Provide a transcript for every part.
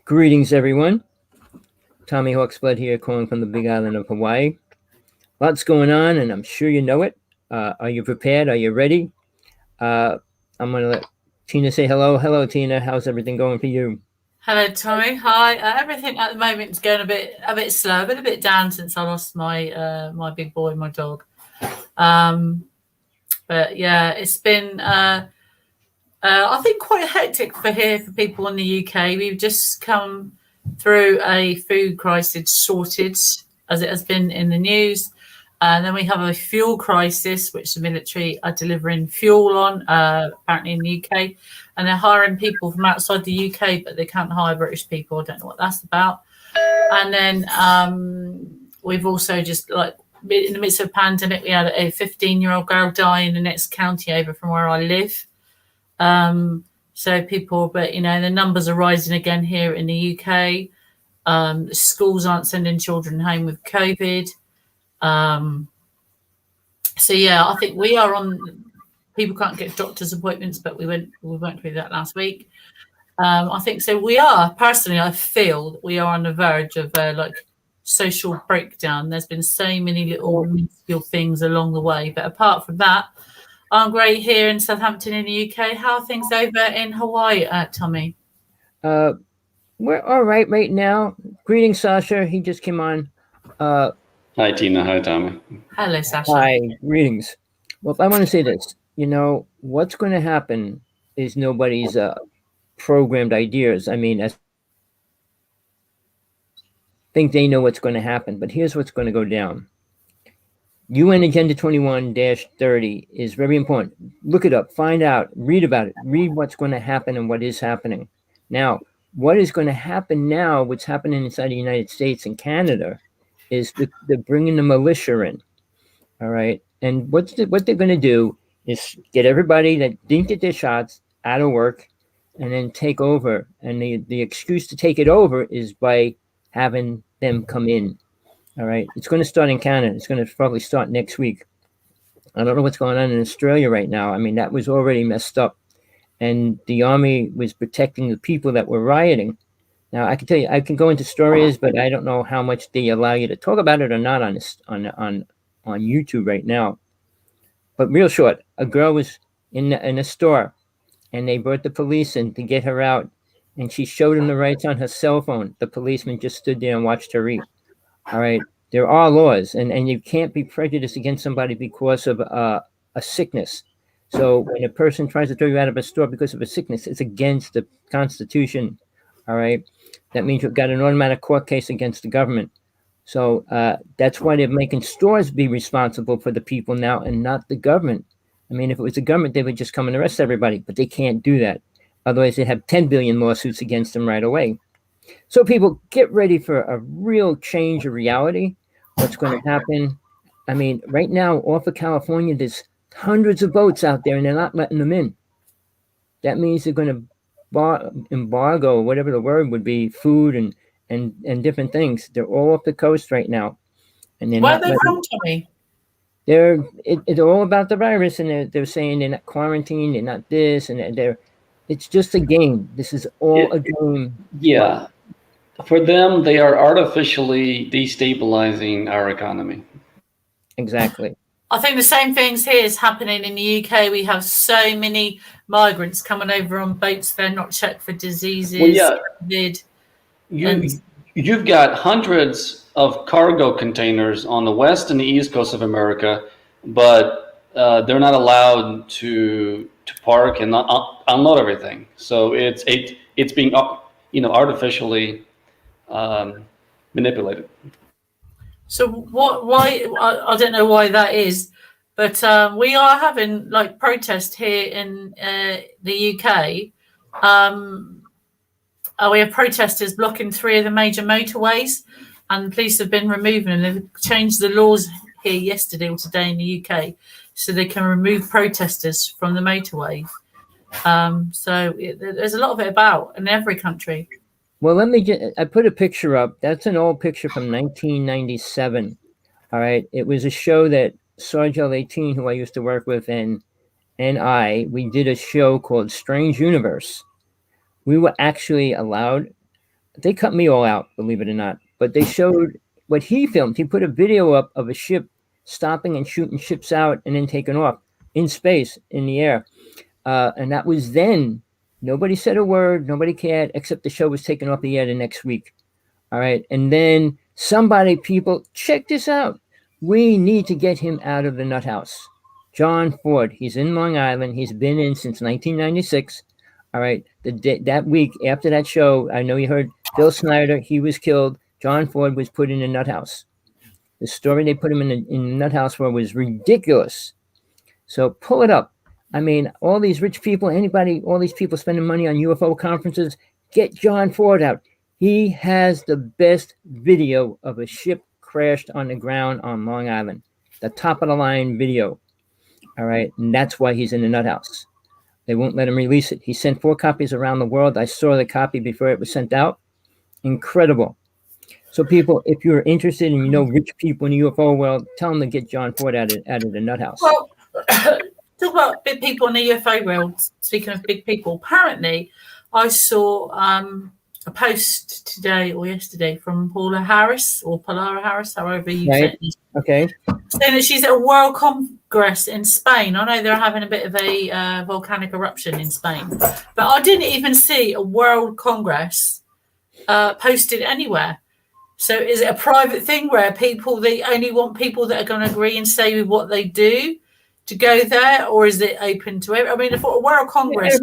Greetings, everyone. Tommy Hawksblood here, calling from the Big Island of Hawaii. Lots going on, and I'm sure you know it. Are you prepared? Are you ready? I'm going to let Tina say hello. Hello, Tina. How's everything going for you? Hello, Tommy. Hi. Everything at the moment is going a bit slow, a bit down since I lost my big boy, my dog. But yeah, it's been I think quite hectic for people in the UK. We've just come through a food crisis shortage, as it has been in the news. And then we have a fuel crisis, which the military are delivering fuel on, apparently in the UK. And they're hiring people from outside the UK, but they can't hire British people. I don't know what that's about. And then we've also just, like, in the midst of a pandemic, we had a 15-year-old girl die in the next county over from where I live. So people, but, you know, the numbers are rising again here in the UK. Schools aren't sending children home with COVID. So yeah, I think we are on. People can't get doctor's appointments, but we went through that last week. I think so. We are personally, I feel we are on the verge of like social breakdown. There's been so many little minuscule things along the way, but apart from that, I'm great here in Southampton in the UK. How are things over in Hawaii, Tommy? We're all right now. Greetings, Sasha. He just came on. Hi, Tina. Hi, Tommy. Hello, Sasha. Hi, greetings. Well, if I want to say this, you know, what's going to happen is nobody's programmed ideas. I mean, I think they know what's going to happen, but here's what's going to go down. UN Agenda 21-30 is very important. Look it up, find out, read about it, read what's going to happen and what is happening. Now, what is going to happen now, what's happening inside the United States and Canada, is they're bringing the militia in, all right? And what they're going to do is get everybody that didn't get their shots out of work and then take over. And the excuse to take it over is by having them come in, all right? It's going to start in Canada. It's going to probably start next week. I don't know what's going on in Australia right now. I mean, that was already messed up. And the army was protecting the people that were rioting. Now, I can tell you, I can go into stories, but I don't know how much they allow you to talk about it or not on YouTube right now. But real short, a girl was in a store, and they brought the police in to get her out, and she showed them the rights on her cell phone. The policeman just stood there and watched her eat. All right, there are laws, and you can't be prejudiced against somebody because of a sickness. So when a person tries to throw you out of a store because of a sickness, it's against the Constitution. All right. That means you've got an automatic court case against the government. So that's why they're making stores be responsible for the people now and not the government. I mean, if it was the government, they would just come and arrest everybody, but they can't do that. Otherwise, they'd have 10 billion lawsuits against them right away. So people, get ready for a real change of reality. What's going to happen? I mean, right now, off of California, there's hundreds of boats out there, and they're not letting them in. That means they're going to embargo, whatever the word would be, food and different things. They're all off the coast right now, and they're Where not. are they from, Tommy? It's all about the virus, and they're saying they're not quarantined, they're not this, and it's just a game. This is all a game. Yeah, for them, they are artificially destabilizing our economy. Exactly. I think the same things here is happening in the UK. We have so many migrants coming over on boats. They're not checked for diseases. Well, yeah. You've got hundreds of cargo containers on the west and the east coast of America, but they're not allowed to park and unload everything. So it's being artificially manipulated. So why? I don't know why that is, but we are having like protests here in the UK. We have protesters blocking 3 of the major motorways, and the police have been removing them. They've changed the laws here yesterday or today in the UK, so they can remove protesters from the motorway. So there's a lot of it about in every country. Well, I put a picture up. That's an old picture from 1997. All right. It was a show that Sarge L18, who I used to work with, and we did a show called Strange Universe. We were actually allowed they cut me all out, believe it or not. But they showed what he filmed. He put a video up of a ship stopping and shooting ships out and then taking off in space, in the air. And that was then. Nobody said a word. Nobody cared, except the show was taken off the air the next week. All right. And then people, check this out. We need to get him out of the nut house. John Ford, he's in Long Island. He's been in since 1996. All right. That week after that show, I know you heard Bill Snyder, he was killed. John Ford was put in a nut house. The story they put him in the nut house for was ridiculous. So pull it up. I mean, all these rich people, all these people spending money on UFO conferences, get John Ford out. He has the best video of a ship crashed on the ground on Long Island. The top of the line video. All right. And that's why he's in the nut house. They won't let him release it. He sent 4 copies around the world. I saw the copy before it was sent out. Incredible. So people, if you're interested and you know rich people in the UFO world, tell them to get John Ford out of the nut house. Well, talk about big people in the UFO world. Speaking of big people, apparently I saw a post today or yesterday from Paula Harris, however you say it. Okay. Saying that she's at a World Congress in Spain. I know they're having a bit of a volcanic eruption in Spain, but I didn't even see a World Congress posted anywhere. So is it a private thing where they only want people that are going to agree and say with what they do to go there, or is it open to everyone? I mean, if a World Congress,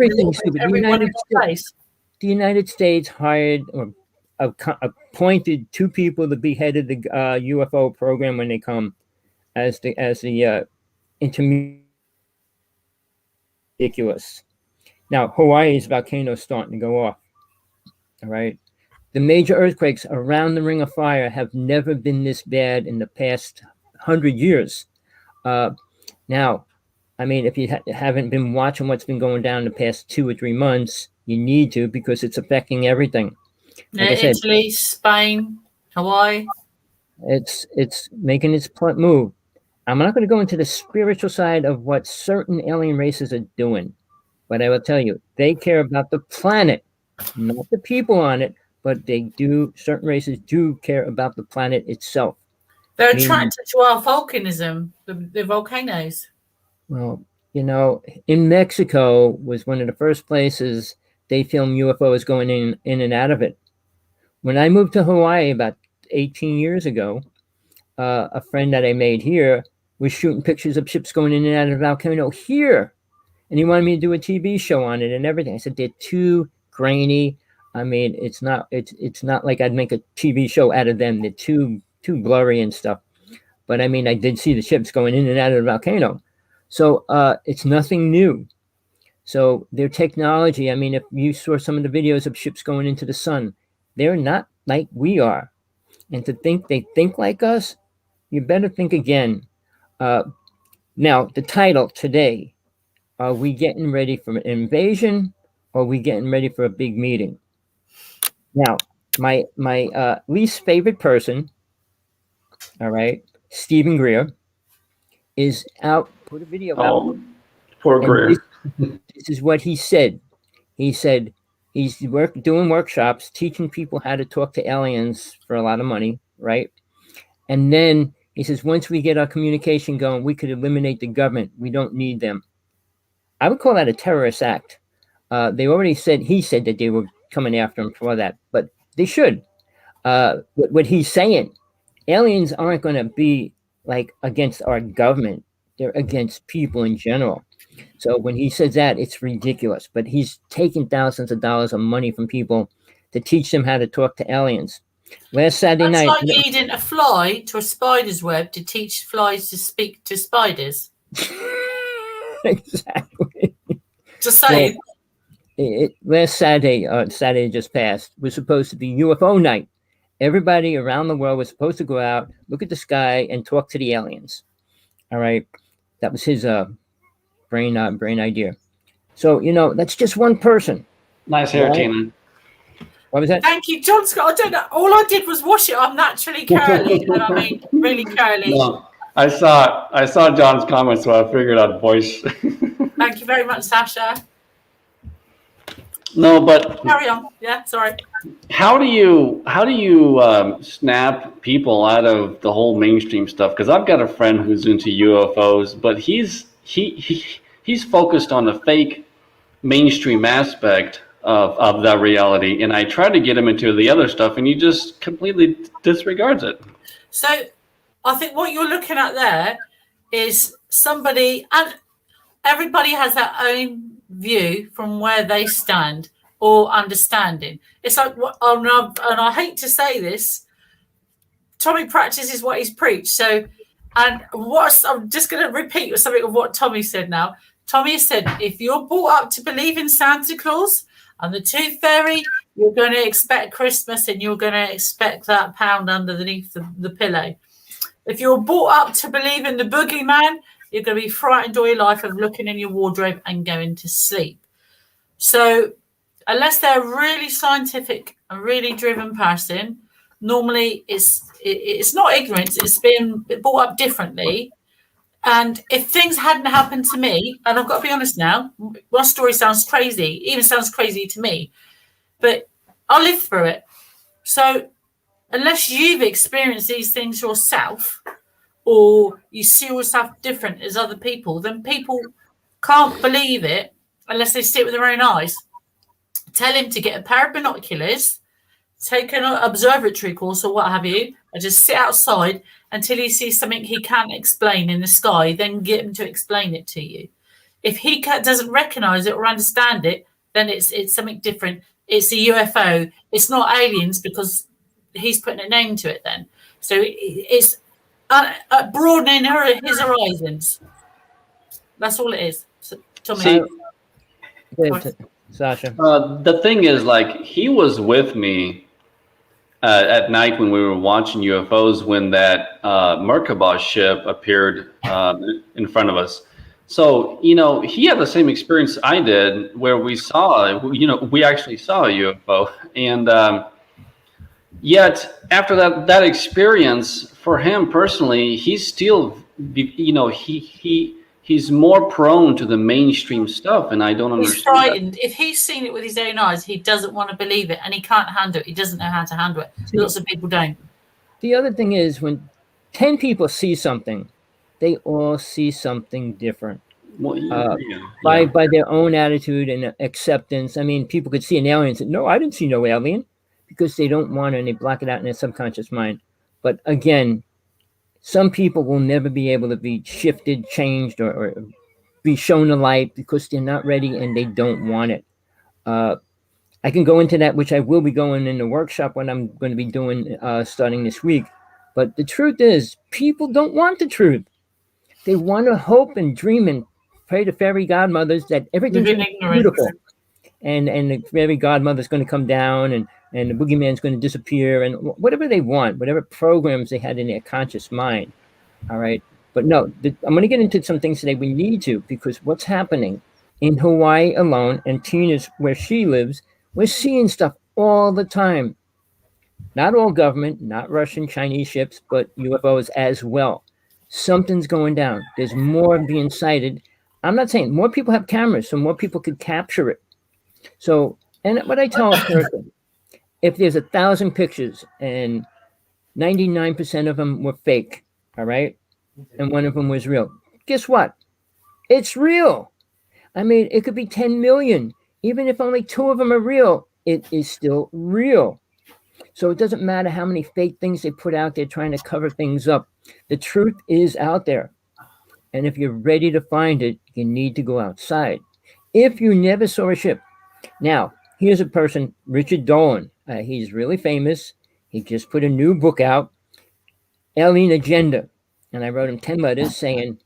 everyone in place. The United States hired or appointed 2 people to be head of the UFO program when they come as the intermediate. Ridiculous. Now, Hawaii's volcano is starting to go off. All right. The major earthquakes around the Ring of Fire have never been this bad in the past 100 years. Now, I mean, if you haven't been watching what's been going down the past 2 or 3 months, you need to, because it's affecting everything. Like Italy, Spain, Hawaii. It's making its move. I'm not going to go into the spiritual side of what certain alien races are doing, but I will tell you, they care about the planet, not the people on it, but certain races do care about the planet itself. They're attracted to our volcanism, the volcanoes. Well, in Mexico was one of the first places they filmed UFOs going in and out of it. When I moved to Hawaii about 18 years ago, a friend that I made here was shooting pictures of ships going in and out of the volcano here. And he wanted me to do a TV show on it and everything. I said, they're too grainy. I mean, it's not like I'd make a TV show out of them. They're too blurry and stuff. But I mean, I did see the ships going in and out of the volcano. So it's nothing new. So their technology, I mean, if you saw some of the videos of ships going into the sun, they're not like we are. And to think they think like us, you better think again. Now, the title today, are we getting ready for an invasion, or are we getting ready for a big meeting? Now, my least favorite person, all right, Stephen Greer, is out, put a video out. Poor Greer. This is what he said. He said he's doing workshops, teaching people how to talk to aliens for a lot of money, right? And then he says, once we get our communication going, we could eliminate the government. We don't need them. I would call that a terrorist act. He said that they were coming after him for that, but they should. What he's saying, aliens aren't going to be like against our government. They're against people in general. So when he says that, it's ridiculous. But he's taking thousands of dollars of money from people to teach them how to talk to aliens. Last Saturday night, like leading a fly to a spider's web to teach flies to speak to spiders. Exactly. Just saying. Last Saturday just passed, was supposed to be UFO night. Everybody around the world was supposed to go out, look at the sky, and talk to the aliens. All right, that was his brain idea. So that's just one person. Nice hair, right? Tina. What was that? Thank you, John Scott. I don't know. All I did was wash it. I'm naturally curly, and I mean really curly. No, I saw John's comments, so I figured I'd voice. Thank you very much, Sasha. No, but Carry on. Yeah, sorry. how do you snap people out of the whole mainstream stuff? Because I've got a friend who's into UFOs, but he's focused on the fake mainstream aspect of that reality, and I try to get him into the other stuff, and he just completely disregards it. So I think what you're looking at there is somebody, and everybody has their own view from where they stand or understanding. It's like, and I hate to say this, Tommy practices what he's preached. So, and I'm just going to repeat something of what Tommy said now. Tommy said, if you're brought up to believe in Santa Claus and the Tooth Fairy, you're going to expect Christmas and you're going to expect that pound underneath the pillow. If you're brought up to believe in the boogeyman, you're going to be frightened all your life of looking in your wardrobe and going to sleep. So unless they're a really scientific and really driven person, normally it's not ignorance, it's been brought up differently. And if things hadn't happened to me, and I've got to be honest now, my story sounds crazy, even sounds crazy to me, but I lived through it. So unless you've experienced these things yourself, or you see yourself different as other people, then people can't believe it unless they see it with their own eyes. Tell him to get a pair of binoculars, take an observatory course or what have you, and just sit outside until he sees something he can't explain in the sky, then get him to explain it to you. If he doesn't recognize it or understand it, then it's something different. It's a UFO. It's not aliens because he's putting a name to it then. So it's broadening his horizons. That's all it is. So, Tommy. Sasha. The thing is, like, he was with me at night when we were watching UFOs when that Merkabah ship appeared in front of us. So, he had the same experience I did where we actually saw a UFO. And yet, after that experience, for him personally, he's still, he's more prone to the mainstream stuff, and I don't understand. He's frightened. If he's seen it with his own eyes, he doesn't want to believe it, and he can't handle it. He doesn't know how to handle it. Lots of people don't. The other thing is, when 10 people see something, they all see something different. Well, by their own attitude and acceptance. I mean, people could see an alien and say, no, I didn't see no alien, because they don't want to, and they block it out in their subconscious mind. But again, some people will never be able to be shifted, changed, or be shown the light because they're not ready and they don't want it. I can go into that, which I will be going in the workshop when I'm going to be doing starting this week. But the truth is, people don't want the truth. They want to hope and dream and pray to fairy godmothers that everything's beautiful. And the fairy godmother's going to come down and the boogeyman's going to disappear, and whatever they want, whatever programs they had in their conscious mind. All right. But no, I'm going to get into some things today we need to, because what's happening in Hawaii alone, and Tina's where she lives, we're seeing stuff all the time. Not all government, not Russian, Chinese ships, but UFOs as well. Something's going down. There's more being sighted. I'm not saying more people have cameras, so more people could capture it. So, and what I tell a person, if there's 1,000 pictures and 99% of them were fake, all right, and one of them was real, guess what? It's real. I mean, it could be 10 million. Even if only 2 of them are real, it is still real. So it doesn't matter how many fake things they put out there trying to cover things up. The truth is out there. And if you're ready to find it, you need to go outside. If you never saw a ship. Now, here's a person, Richard Dolan. He's really famous. He just put a new book out, Alien Agenda. And I wrote him 10 letters saying,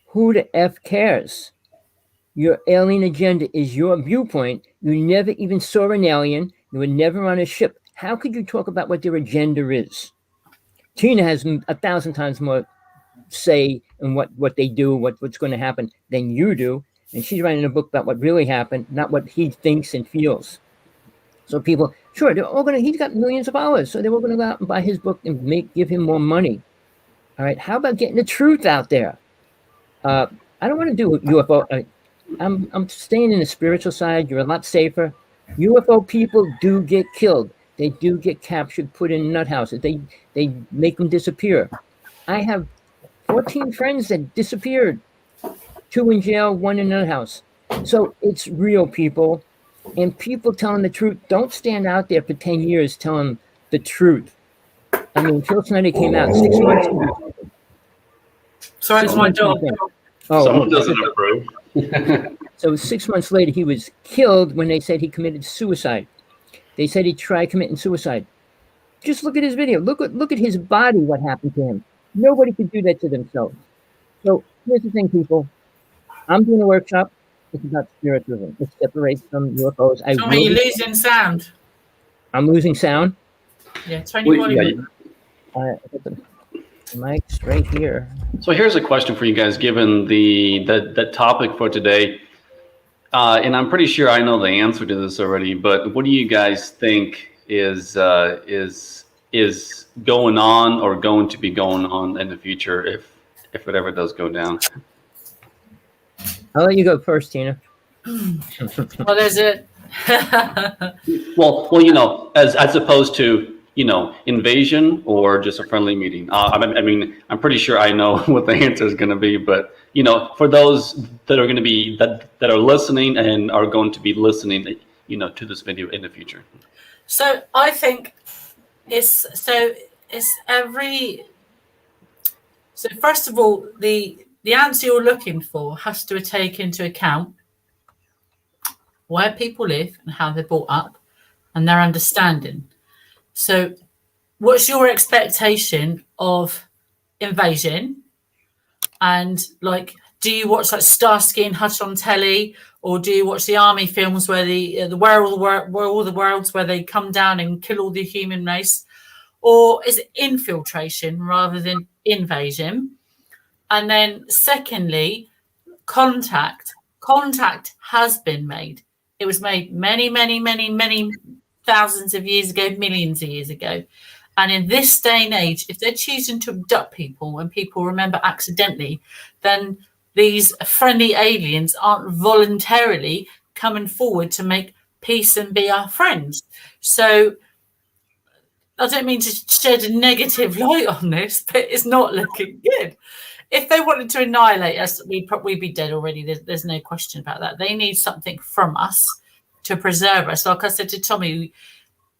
who the F cares? Your alien agenda is your viewpoint. You never even saw an alien. You were never on a ship. How could you talk about what their agenda is? Tina has 1,000 times more say in what they do, what's going to happen than you do. And she's writing a book about what really happened, not what he thinks and feels. So people, sure, they're all going to, he's got millions of dollars. So they're all going to go out and buy his book and give him more money. All right. How about getting the truth out there? I don't want to do UFO. I'm staying in the spiritual side. You're a lot safer. UFO people do get killed. They do get captured, put in nut houses. They make them disappear. I have 14 friends that disappeared. 2 in jail, 1 in a nut house. So it's real, people. And people telling the truth. Don't stand out there for 10 years telling the truth. I mean, Phil Snyder came out 6 months ago. Sorry, it's my dog. Someone doesn't approve. So 6 months later, he was killed when they said he committed suicide. They said he tried committing suicide. Just look at his video. Look at his body, what happened to him. Nobody could do that to themselves. So here's the thing, people. I'm doing a workshop. It's about spiritualism. It separates from UFOs. Tommy, you're losing sound. I'm losing sound? Yeah, turn your volume. The mic's right here. So here's a question for you guys, given the topic for today. And I'm pretty sure I know the answer to this already, but what do you guys think is going on or going to be going on in the future if it ever does go down? I'll let you go first, Tina. What is it? well, you know, as opposed to, you know, invasion or just a friendly meeting. I mean, I'm pretty sure I know what the answer is going to be, but you know, for those that are going to be that are listening and are going to be listening, you know, to this video in the future. So I think it's so first of all, the answer you're looking for has to take into account where people live and how they're brought up and their understanding. So what's your expectation of invasion? And like, do you watch like Starsky and Hutch on telly, or do you watch the army films where where all the worlds where they come down and kill all the human race? Or is it infiltration rather than invasion? And then secondly, contact. Contact has been made. It was made many, many, many, many thousands of years ago, millions of years ago. And in this day and age, if they're choosing to abduct people and people remember accidentally, then these friendly aliens aren't voluntarily coming forward to make peace and be our friends. So I don't mean to shed a negative light on this, but it's not looking good. If they wanted to annihilate us, we'd probably be dead already. There's no question about that. They need something from us to preserve us. Like I said to Tommy,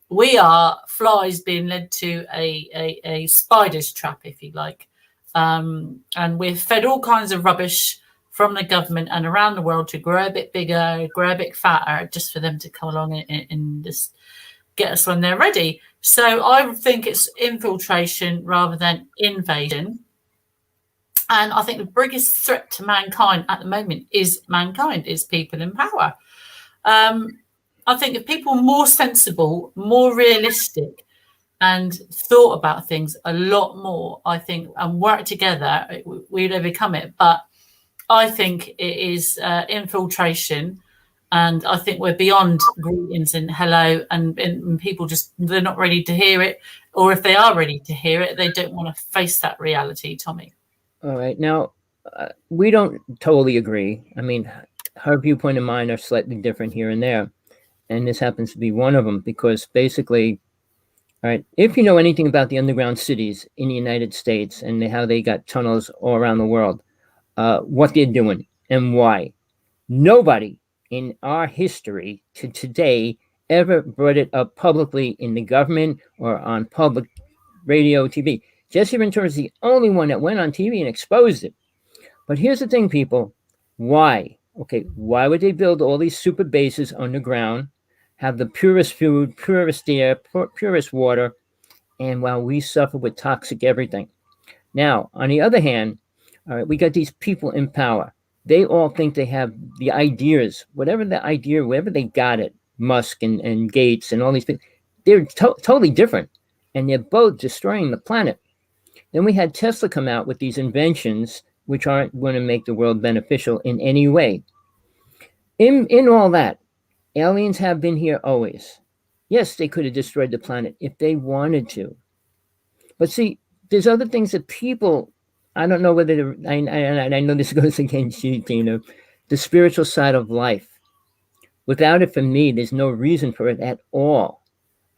we are flies being led to a spider's trap, if you like. And we're fed all kinds of rubbish from the government and around the world to grow a bit bigger, grow a bit fatter, just for them to come along and just get us when they're ready. So I think it's infiltration rather than invasion. And I think the biggest threat to mankind at the moment is people in power. I think if people were more sensible, more realistic, and thought about things a lot more, I think, and work together, we'd overcome it. But I think it is infiltration. And I think we're beyond greetings and hello, and people they're not ready to hear it. Or if they are ready to hear it, they don't want to face that reality, Tommy. All right. Now, we don't totally agree. I mean, her viewpoint and mine are slightly different here and there. And this happens to be one of them because basically, all right, if you know anything about the underground cities in the United States and how they got tunnels all around the world, what they're doing and why, nobody in our history to today ever brought it up publicly in the government or on public radio, TV. Jesse Ventura is the only one that went on TV and exposed it. But here's the thing, people. Why? Okay, why would they build all these super bases underground, have the purest food, purest air, purest water, and while we suffer with toxic everything? Now, on the other hand, all right, we got these people in power. They all think they have the ideas, whatever the idea, wherever they got it, Musk and Gates and all these people, they're totally different. And they're both destroying the planet. Then we had Tesla come out with these inventions which aren't going to make the world beneficial in any way. In all that, aliens have been here always. Yes, they could have destroyed the planet if they wanted to. But see, there's other things that people, I don't know whether, I know this goes against you, Tina, the spiritual side of life. Without it, for me, there's no reason for it at all.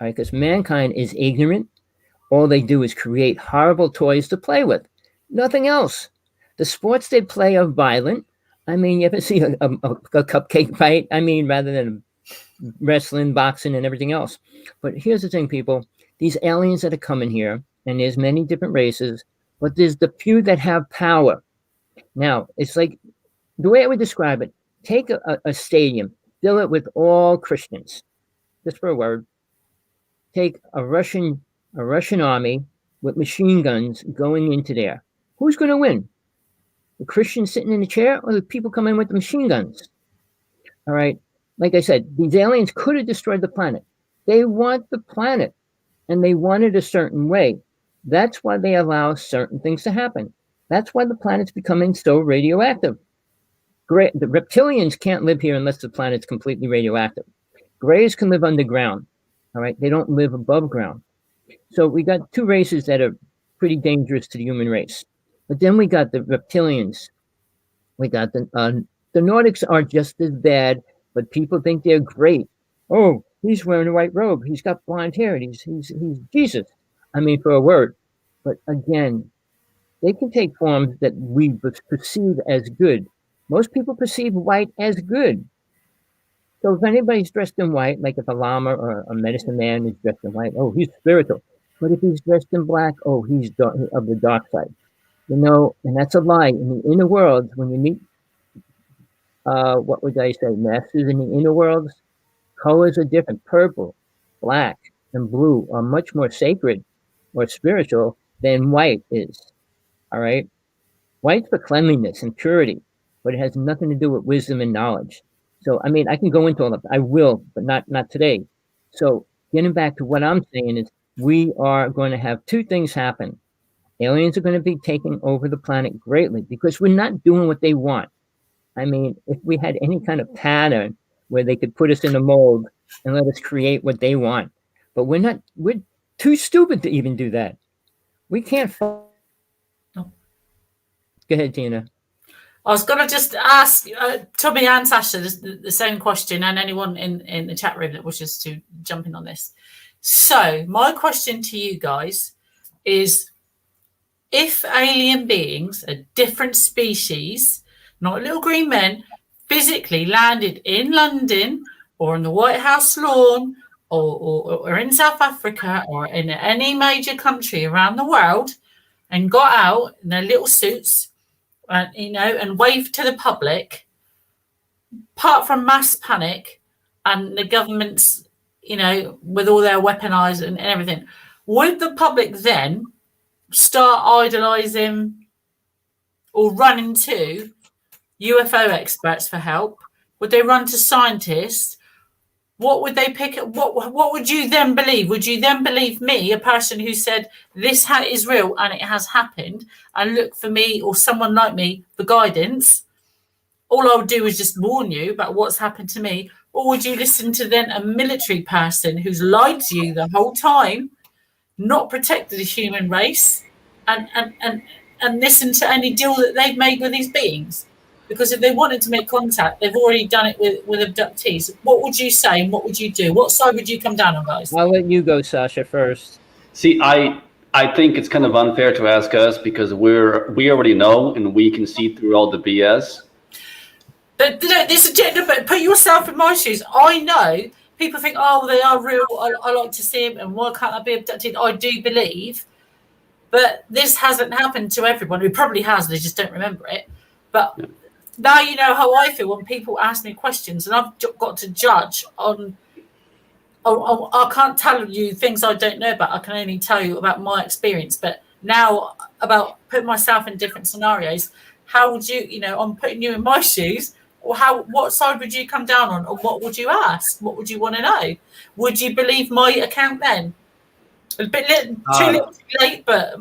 All right, because mankind is ignorant. All they do is create horrible toys to play with. Nothing else. The sports they play are violent. I mean, you ever see a cupcake fight? I mean, rather than wrestling, boxing, and everything else. But here's the thing, people. These aliens that are coming here, and there's many different races, but there's the few that have power. Now, it's like, the way I would describe it, take a stadium, fill it with all Christians, just for a word. Take a Russian army with machine guns going into there. Who's going to win? The Christians sitting in the chair, or the people coming in with the machine guns? All right. Like I said, these aliens could have destroyed the planet. They want the planet, and they want it a certain way. That's why they allow certain things to happen. That's why the planet's becoming so radioactive. The reptilians can't live here unless the planet's completely radioactive. Greys can live underground. All right. They don't live above ground. So we got two races that are pretty dangerous to the human race. But then we got the reptilians. We got the Nordics are just as bad, but people think they're great. Oh, he's wearing a white robe. He's got blonde hair. And he's Jesus. I mean, for a word. But again, they can take forms that we perceive as good. Most people perceive white as good. So if anybody's dressed in white, like if a lama or a medicine man is dressed in white, oh, he's spiritual. But if he's dressed in black, oh, he's of the dark side. You know, and that's a lie. In the inner worlds, when you meet, what would I say, masters in the inner worlds, colors are different. Purple, black, and blue are much more sacred or spiritual than white is. All right? White's for cleanliness and purity, but it has nothing to do with wisdom and knowledge. So, I mean, I can go into all of it. I will, but not today. So, getting back to what I'm saying is we are going to have two things happen. Aliens are going to be taking over the planet greatly because we're not doing what they want. I mean, if we had any kind of pattern where they could put us in a mold and let us create what they want, but we're too stupid to even do that. We can't. Go ahead, Tina. I was going to just ask Tommy and Sasha the same question, and anyone in the chat room that wishes to jump in on this. So my question to you guys is, if alien beings, a different species, not little green men, physically landed in London or on the White House lawn or in South Africa or in any major country around the world and got out in their little suits, and waved to the public, apart from mass panic and the government's, with all their weaponized and everything, would the public then start idolizing or running to UFO experts for help? Would they run to scientists? What would they pick? What would you then believe? Would you then believe me, a person who said this is real and it has happened, and look for me or someone like me for guidance? All I would do is just warn you about what's happened to me. Or would you listen to then a military person who's lied to you the whole time, not protected the human race, and listen to any deal that they've made with these beings? Because if they wanted to make contact, they've already done it with abductees. What would you say and what would you do? What side would you come down on, guys? I'll let you go, Sasha, first. See, I think it's kind of unfair to ask us because we already know and we can see through all the BS. But but put yourself in my shoes. I know people think, oh, they are real. I like to see them, and why can't I be abducted? I do believe, but this hasn't happened to everyone. It probably has. They just don't remember it. But yeah. Now you know how I feel when people ask me questions, and I've got to judge on. I can't tell you things I don't know about. I can only tell you about my experience. But now about putting myself in different scenarios, how would you? I'm putting you in my shoes. Or what side would you come down on, or what would you ask? What would you want to know? Would you believe my account then? A bit too late, but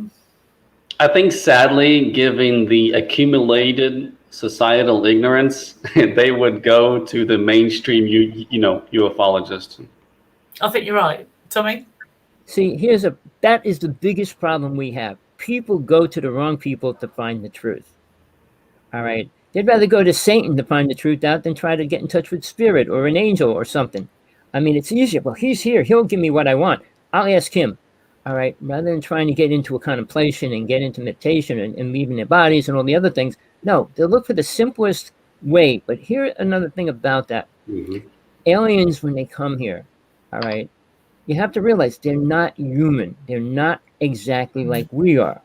I think sadly, given the accumulated societal ignorance, they would go to the mainstream, ufologist. I think you're right, Tommy. See, that is the biggest problem we have. People go to the wrong people to find the truth. All right. They'd rather go to Satan to find the truth out than try to get in touch with spirit or an angel or something. I mean, it's easier. Well, he's here. He'll give me what I want. I'll ask him. All right. Rather than trying to get into a contemplation and get into meditation and leaving their bodies and all the other things. No, they'll look for the simplest way. But here's another thing about that. Mm-hmm. Aliens, when they come here, all right, you have to realize they're not human. They're not exactly like we are.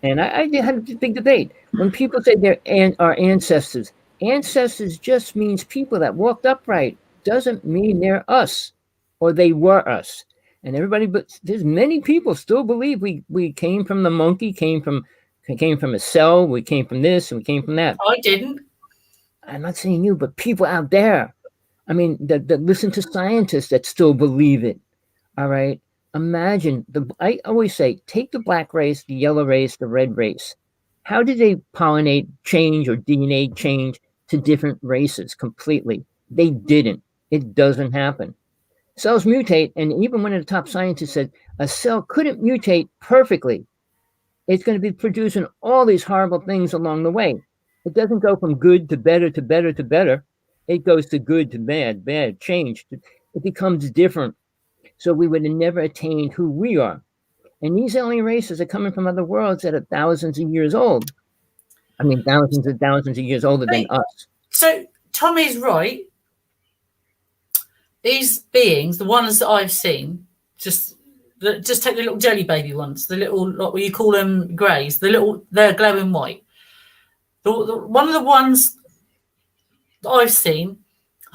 And I had a big debate. When people say they're our ancestors, ancestors just means people that walked upright. Doesn't mean they're us or they were us. And everybody, but there's many people still believe we came from the monkey, came from a cell, we came from this and we came from that. I didn't. I'm not saying you, but people out there. I mean, that listen to scientists that still believe it. All right. Imagine I always say, take the black race, the yellow race, the red race. How did they pollinate, change, or DNA change to different races completely? They didn't. It doesn't happen. Cells mutate, and even one of the top scientists said a cell couldn't mutate perfectly. It's going to be producing all these horrible things along the way. It doesn't go from good to better to better to better. It goes to good to bad, change. It becomes different. So we would have never attained who we are. And these alien races are coming from other worlds that are thousands of years old. I mean, thousands and thousands of years older than us. So Tommy's right. These beings, the ones that I've seen, just take the little jelly baby ones, the little, what you call them, greys, they're glowing white. One of the ones that I've seen,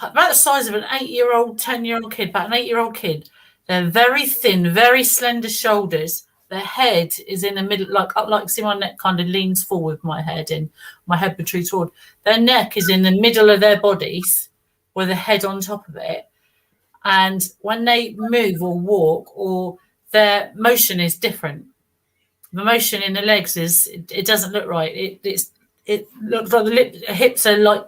about the size of an 8-year-old, 10-year-old kid, about an 8-year-old kid. They're very thin, very slender shoulders. Their head is in the middle, like see my neck kind of leans forward, my head protrudes forward. Their neck is in the middle of their bodies with the head on top of it. And when they move or walk, or their motion is different. The motion in the legs it doesn't look right. It looks like the hips are like,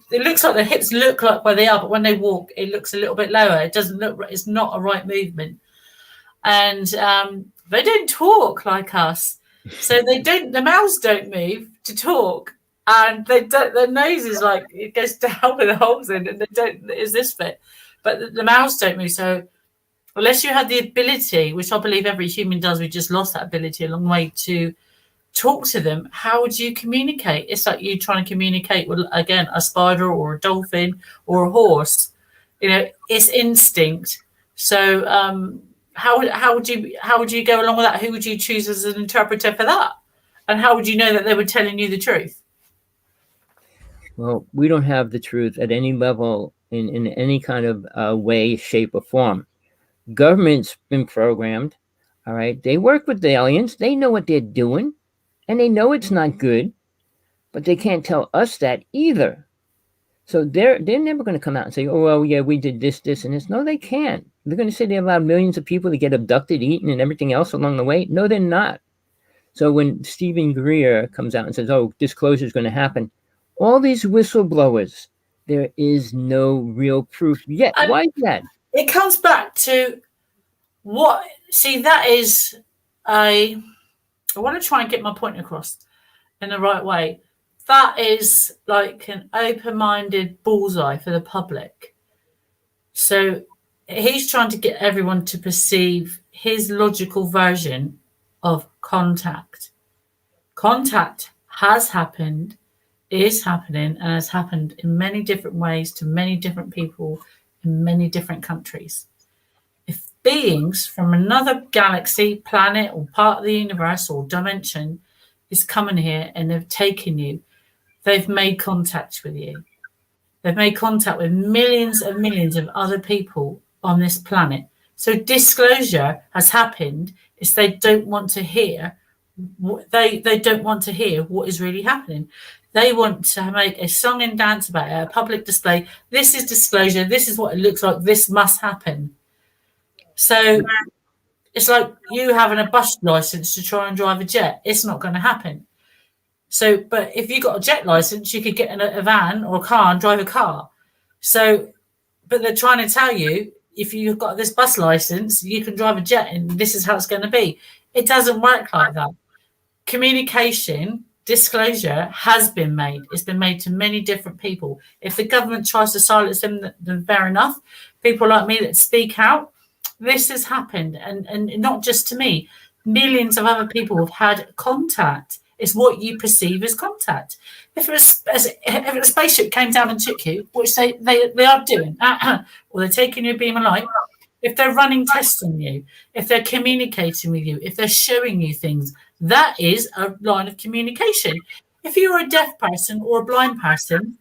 it looks like the hips look like where they are, but when they walk, it looks a little bit lower. It doesn't look right. It's not a right movement. And they don't talk like us. So the mouths don't move to talk. And their nose is like, it goes down with the holes in, and is this bit. But the mouths don't move. So unless you had the ability, which I believe every human does, we just lost that ability along the way to talk to them. How would you communicate? It's like you trying to communicate with, again, a spider or a dolphin or a horse. You know, it's instinct. So how would you go along with that? Who would you choose as an interpreter for that? And how would you know that they were telling you the truth? Well, we don't have the truth at any level in any kind of way, shape, or form. Government's been programmed. All right. They work with the aliens. They know what they're doing. And they know it's not good, but they can't tell us that either. So they're never going to come out and say, oh, well, yeah, we did this, and this. No, they can't. They're going to say they allowed millions of people to get abducted, eaten, and everything else along the way. No, they're not. So when Stephen Greer comes out and says, oh, disclosure is going to happen, all these whistleblowers, there is no real proof yet. Why is that? It comes back to that is I want to try and get my point across in the right way. That is like an open-minded bullseye for the public. So he's trying to get everyone to perceive his logical version of contact. Contact has happened, is happening, and has happened in many different ways to many different people in many different countries. If beings from another galaxy, planet, or part of the universe or dimension is coming here and they've taken you, they've made contact with you. They've made contact with millions and millions of other people on this planet. So disclosure has happened. Is they don't want to hear they don't want to hear what is really happening. They want to make a song and dance about it, a public display. This is disclosure. This is what it looks like. This must happen. So it's like you having a bus license to try and drive a jet. It's not going to happen. So, but if you got a jet license, you could get in a van or a car and drive a car. So, but they're trying to tell you, if you've got this bus license, you can drive a jet and this is how it's going to be. It doesn't work like that. Communication disclosure has been made. It's been made to many different people. If the government tries to silence them, then fair enough. People like me that speak out, this has happened. And not just to me. Millions of other people have had contact. It's what you perceive as contact. If a spaceship came down and took you, which they are doing, or they're taking your beam of light, if they're running tests on you, if they're communicating with you, if they're showing you things, that is a line of communication. If you're a deaf person or a blind person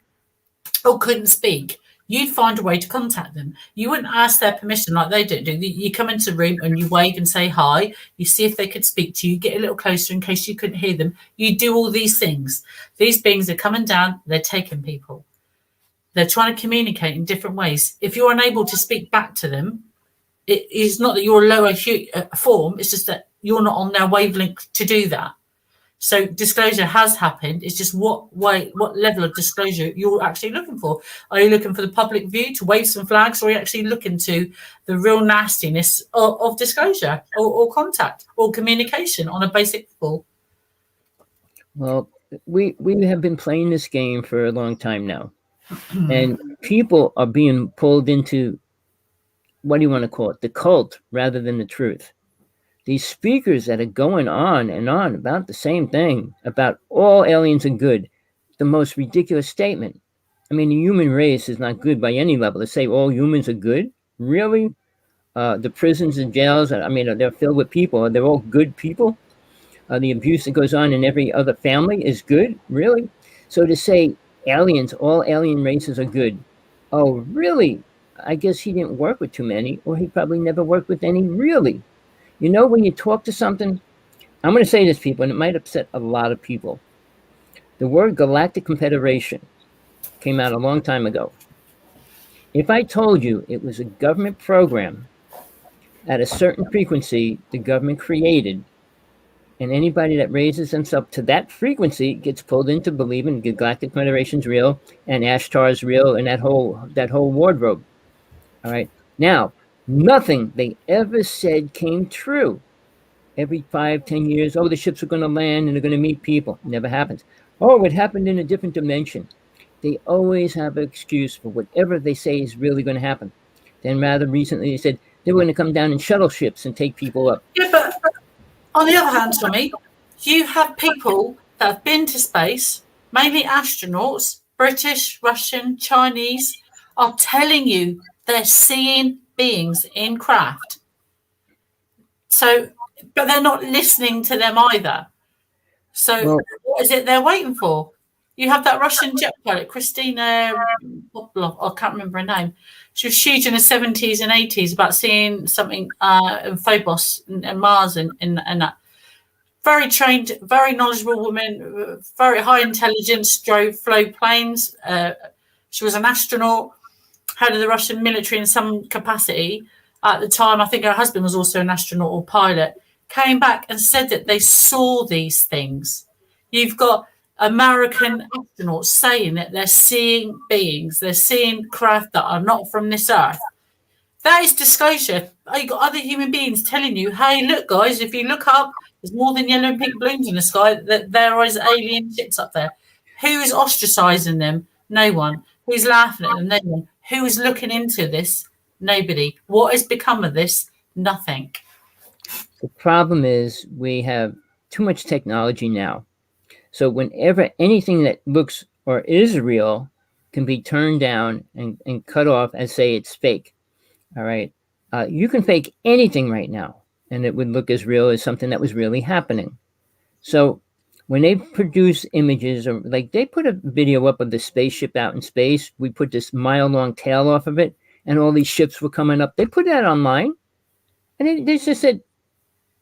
or couldn't speak, you'd find a way to contact them. You wouldn't ask their permission like they do. You come into the room and you wave and say hi. You see if they could speak to you, get a little closer in case you couldn't hear them. You do all these things. These beings are coming down. They're taking people. They're trying to communicate in different ways. If you're unable to speak back to them, it is not that you're a lower form. It's just that you're not on their wavelength to do that. So disclosure has happened. It's just what level of disclosure you're actually looking for. Are you looking for the public view to wave some flags, or are you actually looking to the real nastiness of disclosure or contact or communication on a basic level? Well, we have been playing this game for a long time now. And people are being pulled into, what do you want to call it, the cult rather than the truth. These speakers that are going on and on about the same thing, about all aliens are good, the most ridiculous statement. I mean, the human race is not good by any level. To say all humans are good? Really? The prisons and jails, I mean, they're filled with people. They're all good people? The abuse that goes on in every other family is good? Really? So to say aliens, all alien races are good. Oh, really? I guess he didn't work with too many, or he probably never worked with any, really. You know, when you talk to something, I'm going to say this, people, and it might upset a lot of people. The word Galactic Confederation came out a long time ago. If I told you it was a government program at a certain frequency the government created, and anybody that raises themselves to that frequency gets pulled into believing the Galactic Federation's real and Ashtar's real and that whole wardrobe. All right. Now, nothing they ever said came true. Every 5-10 years, oh, the ships are going to land and they're going to meet people. Never happens. Oh, it happened in a different dimension. They always have an excuse for whatever they say is really going to happen. Then rather recently, they said they were going to come down in shuttle ships and take people up. Yeah, but on the other hand, Tommy, you have people that have been to space, mainly astronauts, British, Russian, Chinese, are telling you they're seeing beings in craft. So, but they're not listening to them either. So what is it they're waiting for? You have that Russian jet pilot, Christina, I can't remember her name. She was huge in the 70s and 80s about seeing something in Phobos and Mars and that. Very trained, very knowledgeable woman, very high intelligence, flew planes. She was an astronaut, head of the Russian military in some capacity. At the time, I think her husband was also an astronaut or pilot, came back and said that they saw these things. You've got American astronauts saying that they're seeing beings, they're seeing craft that are not from this earth. That is disclosure. You've got other human beings telling you, hey, look, guys, if you look up, there's more than yellow and pink balloons in the sky, that there is alien ships up there. Who is ostracizing them? No one. Who's laughing at them? No one. Who is looking into this? Nobody. What has become of this? Nothing. The problem is we have too much technology now. So whenever anything that looks or is real can be turned down and cut off and say it's fake. All right. You can fake anything right now, and it would look as real as something that was really happening. So when they produce images, or like they put a video up of the spaceship out in space, we put this mile-long tail off of it, and all these ships were coming up. They put that online, and they just said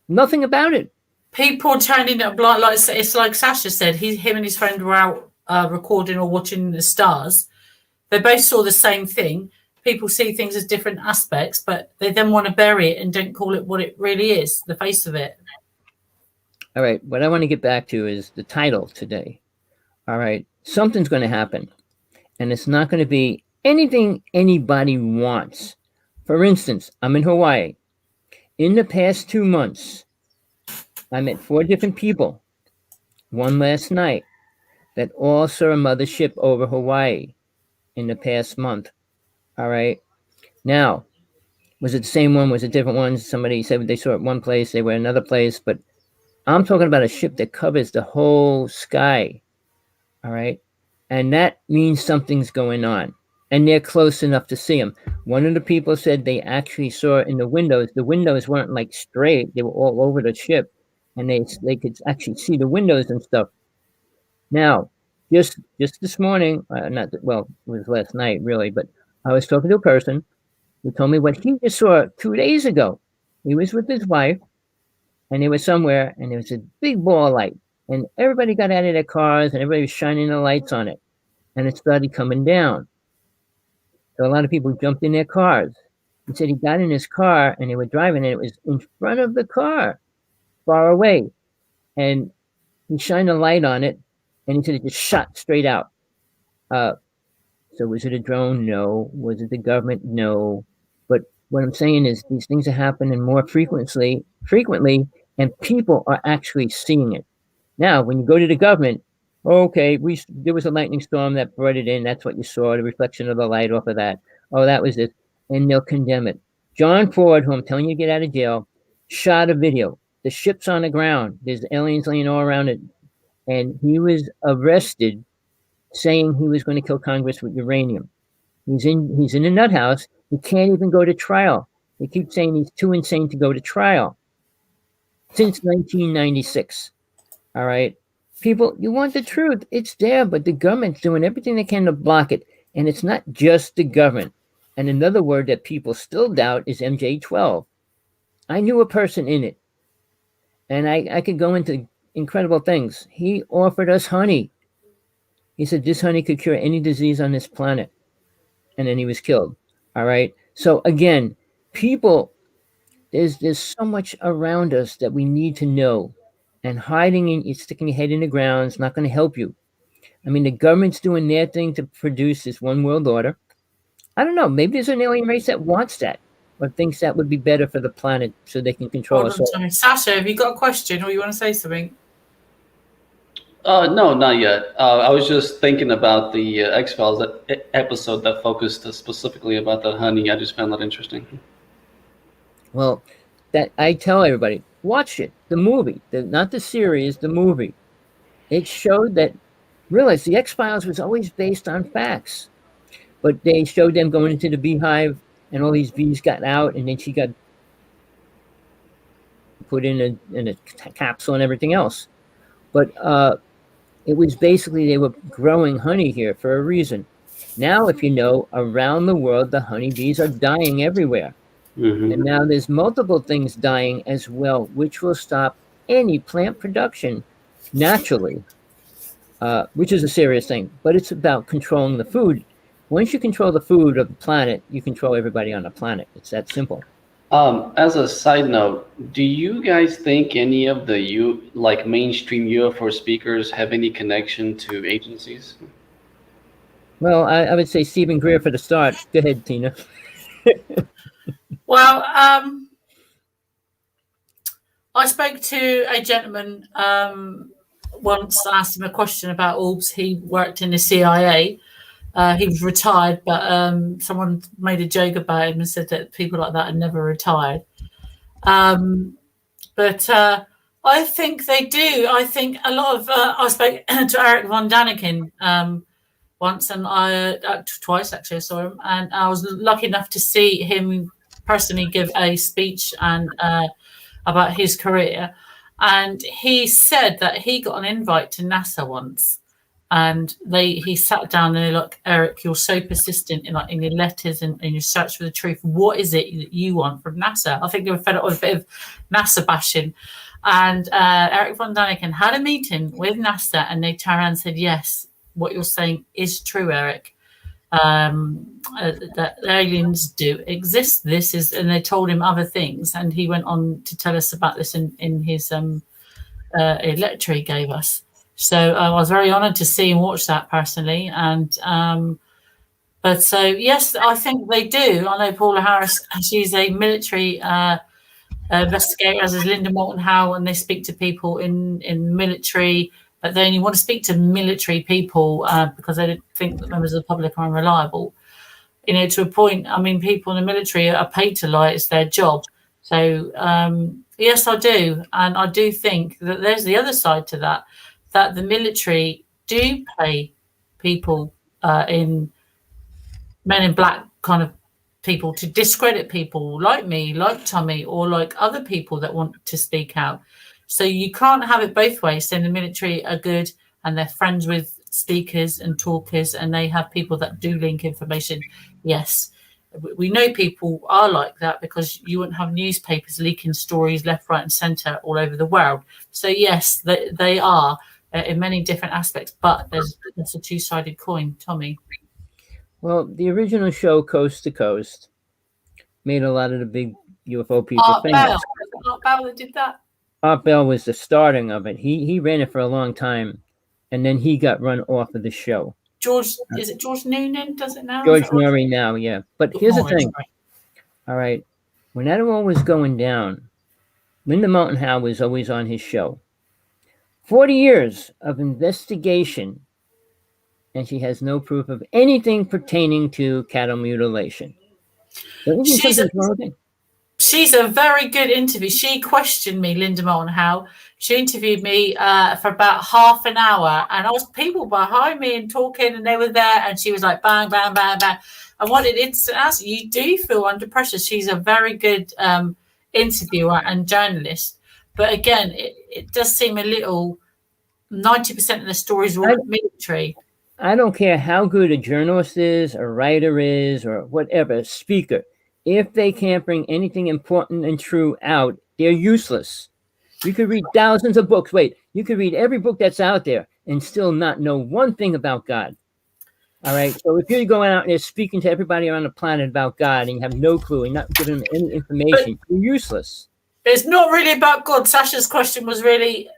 nothing about it. People turning up blind, like it's like Sasha said, him and his friend were out recording or watching the stars. They both saw the same thing. People see things as different aspects, but they then want to bury it and don't call it what it really is, the face of it. All right, what I want to get back to is the title today. All right, something's going to happen, and it's not going to be anything anybody wants. For instance, I'm in Hawaii. In the past 2 months, I met 4 different people one last night, that all saw a mothership over Hawaii in the past month. All right. Now, was it the same one? Was it different ones? Somebody said they saw it one place, they were another place, but I'm talking about a ship that covers the whole sky. All right. And that means something's going on. And they're close enough to see them. One of the people said they actually saw in the windows weren't like straight, they were all over the ship. And they could actually see the windows and stuff. Now, just this morning, it was last night really, but I was talking to a person who told me what he just saw 2 days ago. He was with his wife, and they were somewhere, and there was a big ball of light, and everybody got out of their cars, and everybody was shining the lights on it, and it started coming down. So a lot of people jumped in their cars. He said he got in his car, and they were driving, and it was in front of the car, far away, and he shined a light on it, and he said it just shot straight out. So was it a drone? No. Was it the government? No. But what I'm saying is these things are happening more frequently, and people are actually seeing it. Now, when you go to the government, okay, there was a lightning storm that brought it in. That's what you saw, the reflection of the light off of that. Oh, that was it. And they'll condemn it. John Ford, who I'm telling you to get out of jail, shot a video. The ship's on the ground. There's aliens laying all around it. And he was arrested saying he was going to kill Congress with uranium. He's in a nut house. He can't even go to trial. They keep saying he's too insane to go to trial. Since 1996. All right. People, you want the truth. It's there, but the government's doing everything they can to block it. And it's not just the government. And another word that people still doubt is MJ12. I knew a person in it. And I could go into incredible things. He offered us honey. He said this honey could cure any disease on this planet. And then he was killed. All right. So again, people, there's so much around us that we need to know. And sticking your head in the ground is not going to help you. I mean, the government's doing their thing to produce this one world order. I don't know. Maybe there's an alien race that wants that or thinks that would be better for the planet so they can control us all. Sasha, have you got a question or you want to say something? No, not yet. I was just thinking about the X-Files episode that focused specifically about the honey. I just found that interesting. Well, that I tell everybody, watch it, the movie, not the series, the movie. It showed that, realize the X-Files was always based on facts, but they showed them going into the beehive and all these bees got out and then she got put in a capsule and everything else. But it was basically they were growing honey here for a reason. Now, if you know, around the world, the honeybees are dying everywhere. Mm-hmm. And now there's multiple things dying as well, which will stop any plant production naturally, which is a serious thing. But it's about controlling the food. Once you control the food of the planet, you control everybody on the planet. It's that simple. As a side note, do you guys think any of the mainstream UFO speakers have any connection to agencies? Well, I would say Stephen Greer for the start. Go ahead, Tina. Well, I spoke to a gentleman once. I asked him a question about orbs. He worked in the CIA. He was retired, but someone made a joke about him and said that people like that are never retired. But I think they do. I think a lot of I spoke to Eric von Daniken once, and twice actually. I saw him, and I was lucky enough to see him personally give a speech and about his career. And he said that he got an invite to NASA once. And he sat down and they're like, Eric, you're so persistent in your letters and in your search for the truth. What is it that you want from NASA? I think they were fed up with a bit of NASA bashing. And Eric von Daniken had a meeting with NASA and they turned around and said, yes, what you're saying is true, Eric. That aliens do exist. And they told him other things. And he went on to tell us about this in his lecture he gave us. So I was very honoured to see and watch that personally. And but so, yes, I think they do. I know Paula Harris, she's a military investigator, as is Linda Moulton Howe, and they speak to people in military but they only want to speak to military people because they don't think that members of the public are unreliable. You know, to a point. I mean, people in the military are paid to lie; it's their job. So yes, I do, and I do think that there's the other side to that. That the military do pay people in Men in Black kind of people to discredit people like me, like Tommy, or like other people that want to speak out. So you can't have it both ways. Saying the military are good and they're friends with speakers and talkers, and they have people that do link information. Yes, we know people are like that because you wouldn't have newspapers leaking stories left, right, and centre all over the world. So yes, they are in many different aspects, but there's a two-sided coin, Tommy. Well, the original show, Coast to Coast, made a lot of the big UFO people famous. Art Bell that did that? Art Bell was the starting of it. He ran it for a long time, and then he got run off of the show. Is it George Noonan does it now? George Murray now, yeah. But here's the thing. All right. When that all was going down, Linda Moulton Howe was always on his show. 40 years of investigation, and she has no proof of anything pertaining to cattle mutilation. She's a very good interview. She questioned me, Linda Moulton Howe. She interviewed me for about half an hour, and I was people behind me and talking, and they were there, and she was like, bang, bang, bang, bang. I wanted instant answer. You do feel under pressure. She's a very good interviewer and journalist. But again, it does seem a little, 90% of the stories are all military. I don't care how good a journalist is, a writer is, or whatever, a speaker. If they can't bring anything important and true out, they're useless. You could read thousands of books. Wait, you could read every book that's out there and still not know one thing about God. All right. So if you're going out and you're speaking to everybody around the planet about God and you have no clue and not giving them any information, you're useless. It's not really about God. Sasha's question was really,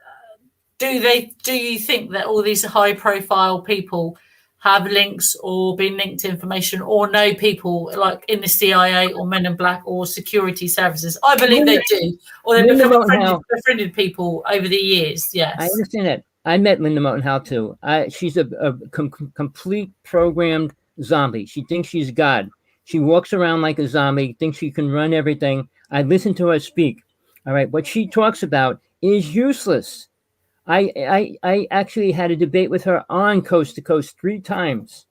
do you think that all these high profile people have links or been linked to information or know people like in the CIA or Men in Black or security services? I believe they do. Or they've befriended people over the years, yes. I understand that. I met Linda Moulton Howe too. She's a complete programmed zombie. She thinks she's God. She walks around like a zombie, thinks she can run everything. I listen to her speak. All right. What she talks about is useless. I actually had a debate with her on Coast to Coast 3 times.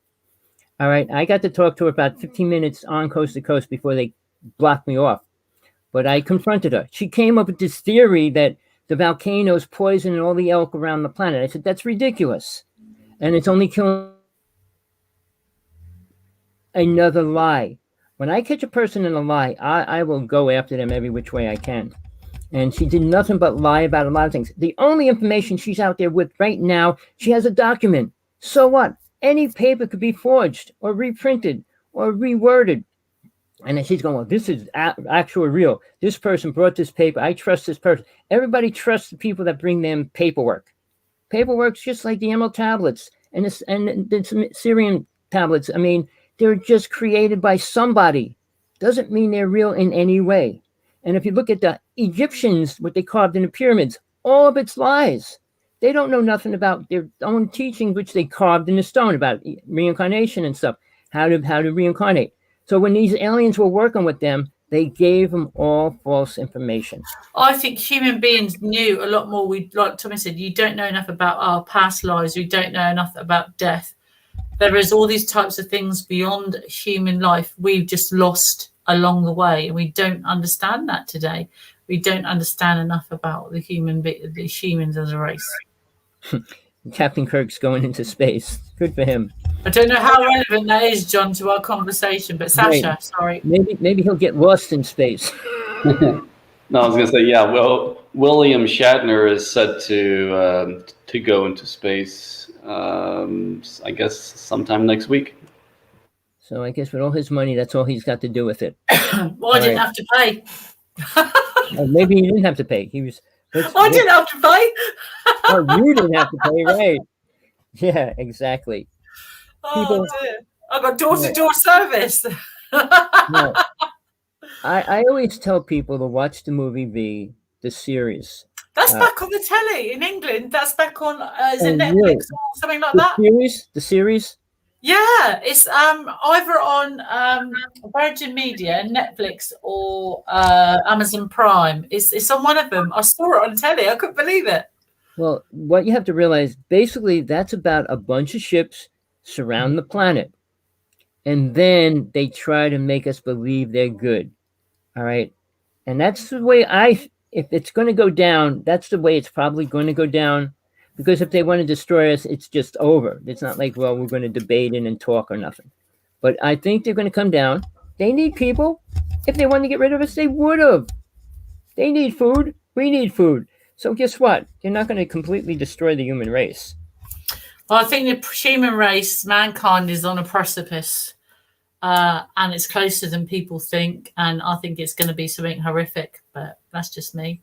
All right. I got to talk to her about 15 minutes on Coast to Coast before they blocked me off. But I confronted her. She came up with this theory that the volcanoes poison all the elk around the planet. I said, that's ridiculous. And it's only killing. Another lie. When I catch a person in a lie, I will go after them every which way I can. And she did nothing but lie about a lot of things. The only information she's out there with right now, she has a document. So what? Any paper could be forged or reprinted or reworded. And then she's going, well, this is actual real. This person brought this paper. I trust this person. Everybody trusts the people that bring them paperwork. Paperwork's just like the Emerald tablets and the Syrian tablets. I mean, they're just created by somebody. Doesn't mean they're real in any way. And if you look at the Egyptians, what they carved in the pyramids, all of it's lies. They don't know nothing about their own teaching, which they carved in the stone about reincarnation and stuff, how to reincarnate. So when these aliens were working with them, they gave them all false information. I think human beings knew a lot more. Like Tommy said, you don't know enough about our past lives. We don't know enough about death. There is all these types of things beyond human life we've just lost along the way, and we don't understand that today. We don't understand enough about the humans as a race. Captain Kirk's going into space. Good for him. I don't know how relevant that is, John, to our conversation, but Sasha, right. Sorry. Maybe he'll get lost in space. No, I was going to say, yeah, well, William Shatner is set to go into space, I guess, sometime next week. So I guess with all his money, that's all he's got to do with it. Well, I didn't have to pay. Well, maybe he didn't have to pay. He was. I didn't have to pay. Oh, you didn't have to pay, right? Yeah, exactly. Oh, dear. I got door-to-door service. No. I always tell people to watch the movie the series. That's back on the telly in England. That's back on is it Oh, Netflix really? or something like that? The series. Yeah, it's either on Virgin Media, Netflix, or Amazon Prime. It's on one of them. I saw it on telly. I couldn't believe it. Well, what you have to realize, basically, that's about a bunch of ships surround the planet, and then they try to make us believe they're good. All right, and that's the way if it's going to go down, that's the way it's probably going to go down. Because if they want to destroy us, it's just over. It's not like, well, we're going to debate it and talk or nothing. But I think they're going to come down. They need people. If they wanted to get rid of us, they would have. They need food. We need food. So guess what? They're not going to completely destroy the human race. Well, I think the human race, mankind, is on a precipice. And it's closer than people think. And I think it's going to be something horrific. But that's just me.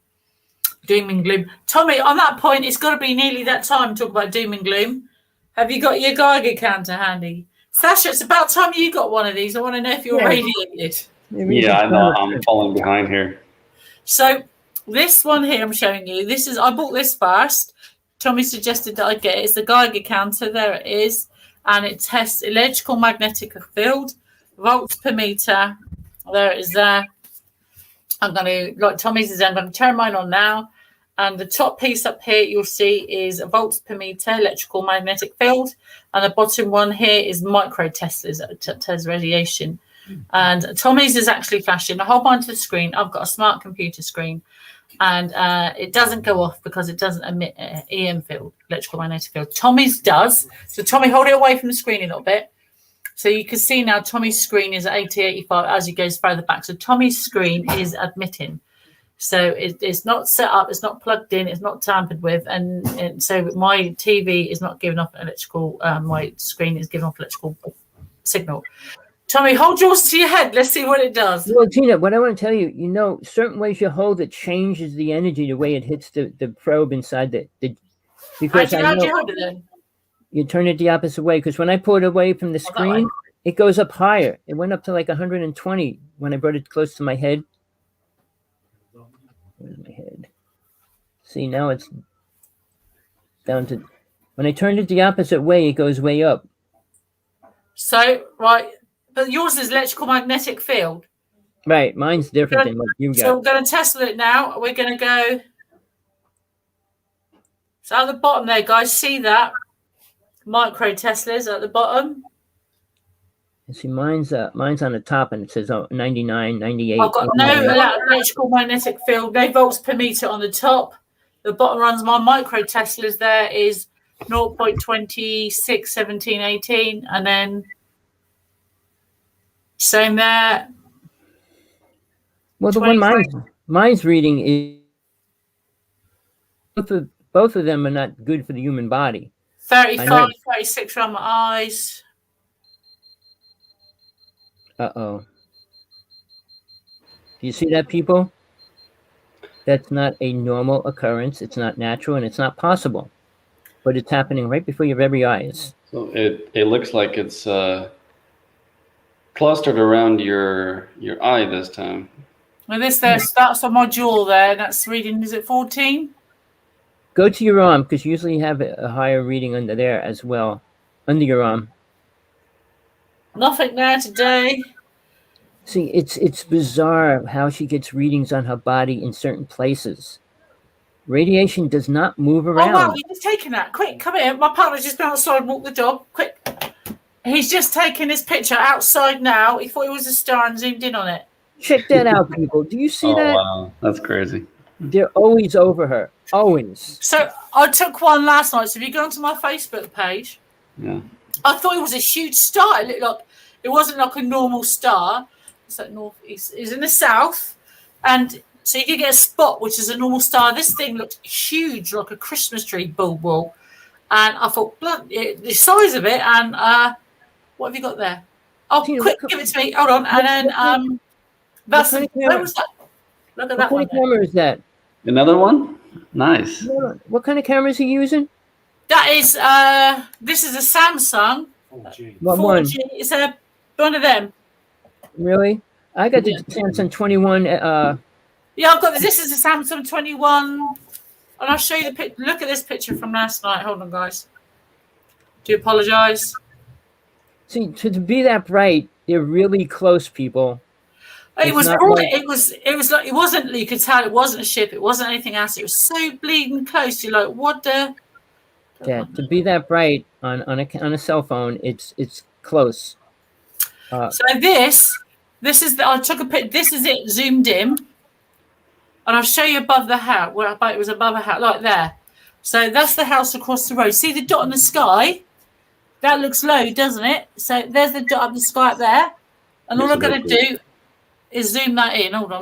Doom and gloom. Tommy, on that point, it's got to be nearly that time to talk about doom and gloom. Have you got your Geiger counter handy? Sasha, it's about time you got one of these. I want to know if you're radiated. Yeah, I know. I'm falling behind here. So this one here I'm showing you, I bought this first. Tommy suggested that I get it. It's the Geiger counter. There it is. And it tests electrical magnetic field, volts per meter. There it is there. I'm going to, like Tommy says, I'm going to turn mine on now. And the top piece up here you'll see is volts per meter, electrical magnetic field. And the bottom one here is micro Teslas that test radiation. And Tommy's is actually flashing. I hold mine to the screen. I've got a smart computer screen. And it doesn't go off because it doesn't emit EM field, electrical magnetic field. Tommy's does. So Tommy, hold it away from the screen a little bit. So you can see now Tommy's screen is at 80, 85 as he goes further back. So Tommy's screen is admitting. So it's not set up, it's not plugged in, it's not tampered with. And so my TV is not giving off electrical, my screen is giving off electrical signal. Tommy, hold yours to your head. Let's see what it does. Well, Tina, what I want to tell you, certain ways you hold it changes the energy, the way it hits the probe inside the because how do you hold it then? You turn it the opposite way, because when I pull it away from the screen, it goes up higher. It went up to like 120 when I brought it close to my head. Where's my head? See, now it's down to, when I turned it the opposite way, it goes way up. So, right, but yours is electrical magnetic field. Right, mine's different than what you got. So we're going to test it now. We're going to go. So at the bottom there, guys, see that? Micro Teslas at the bottom. You see, mine's on the top, and it says 99, 98. I've got no electrical magnetic field, no volts per meter on the top. The bottom runs my micro Teslas there is 0.26, 17, 18, and then same there. Well, the one mine's reading is both of them are not good for the human body. 35, 36 around my eyes. Uh-oh. Do you see that, people? That's not a normal occurrence. It's not natural, and it's not possible. But it's happening right before your very eyes. So it looks like it's clustered around your eye this time. Well, that's on my jaw there, and that's reading, is it 14? Go to your arm, because you usually have a higher reading under there as well. Under your arm. Nothing there today. See, it's bizarre how she gets readings on her body in certain places. Radiation does not move around. Oh, wow, he's taking that. Quick, come here. My partner's just been outside and walked the dog. Quick. He's just taken his picture outside now. He thought it was a star and zoomed in on it. Check that out, people. Do you see that? Wow, that's crazy. They're always over her. Always. So I took one last night. So if you go onto my Facebook page, yeah, I thought it was a huge star. It looked like it wasn't like a normal star. It's like northeast. It's in the south, and so you could get a spot which is a normal star. This thing looked huge, like a Christmas tree bulb. And I thought, the size of it. And what have you got there? Oh, Tina, quick, give it to me. Hold on. And then where was that? Look at that one. What kind of camera is that? Another one? Nice. What kind of camera is he using? That is, this is a Samsung. 4G. 4G. It's one of them. Really? I got the Samsung 21. Yeah, I've got this. This is a Samsung 21. And I'll show you the picture. Look at this picture from last night. Hold on, guys. Do you apologize? See, to be that bright, they're really close, people. It It's was not bright. like- It was like, it wasn't, you could tell it wasn't a ship. It wasn't anything else. It was so bleeding close. You're like, what the? Yeah, to be that bright on a cell phone, it's close. So this is I took a picture. This is it zoomed in, and I'll show you above the house. Well, it was above a house, like there. So that's the house across the road. See the dot in the sky? That looks low, doesn't it? So there's the dot up the sky up there, and all I'm going to do is zoom that in. Hold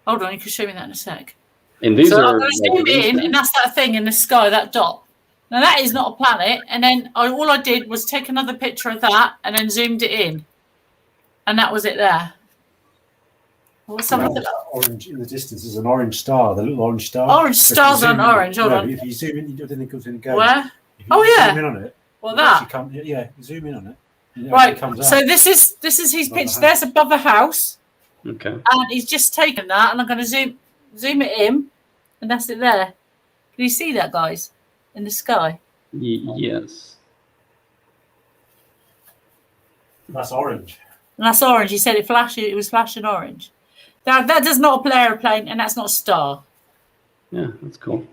on, you can show me that in a sec. And these So are I'm going to zoom in, and that's that thing in the sky, that dot. Now that is not a planet. And then all I did was take another picture of that and then zoomed it in, and that was it there. What's something? Orange in the distance is an orange star. The little orange star. Orange stars on orange. Hold on. If you zoom in, you don't think it goes in. Where? If Oh, you yeah. Zoom in on it. Well, it that. actually you zoom in on it. And it Right. actually comes So out. this is his Above picture. the There's above the house, okay. and he's just taken that, and I'm going to zoom it in, and that's it there. Can you see that, guys, in the sky? Yes. That's orange. And that's orange. He said it was flashing orange. That does not a airplane, and that's not a star. Yeah, that's cool.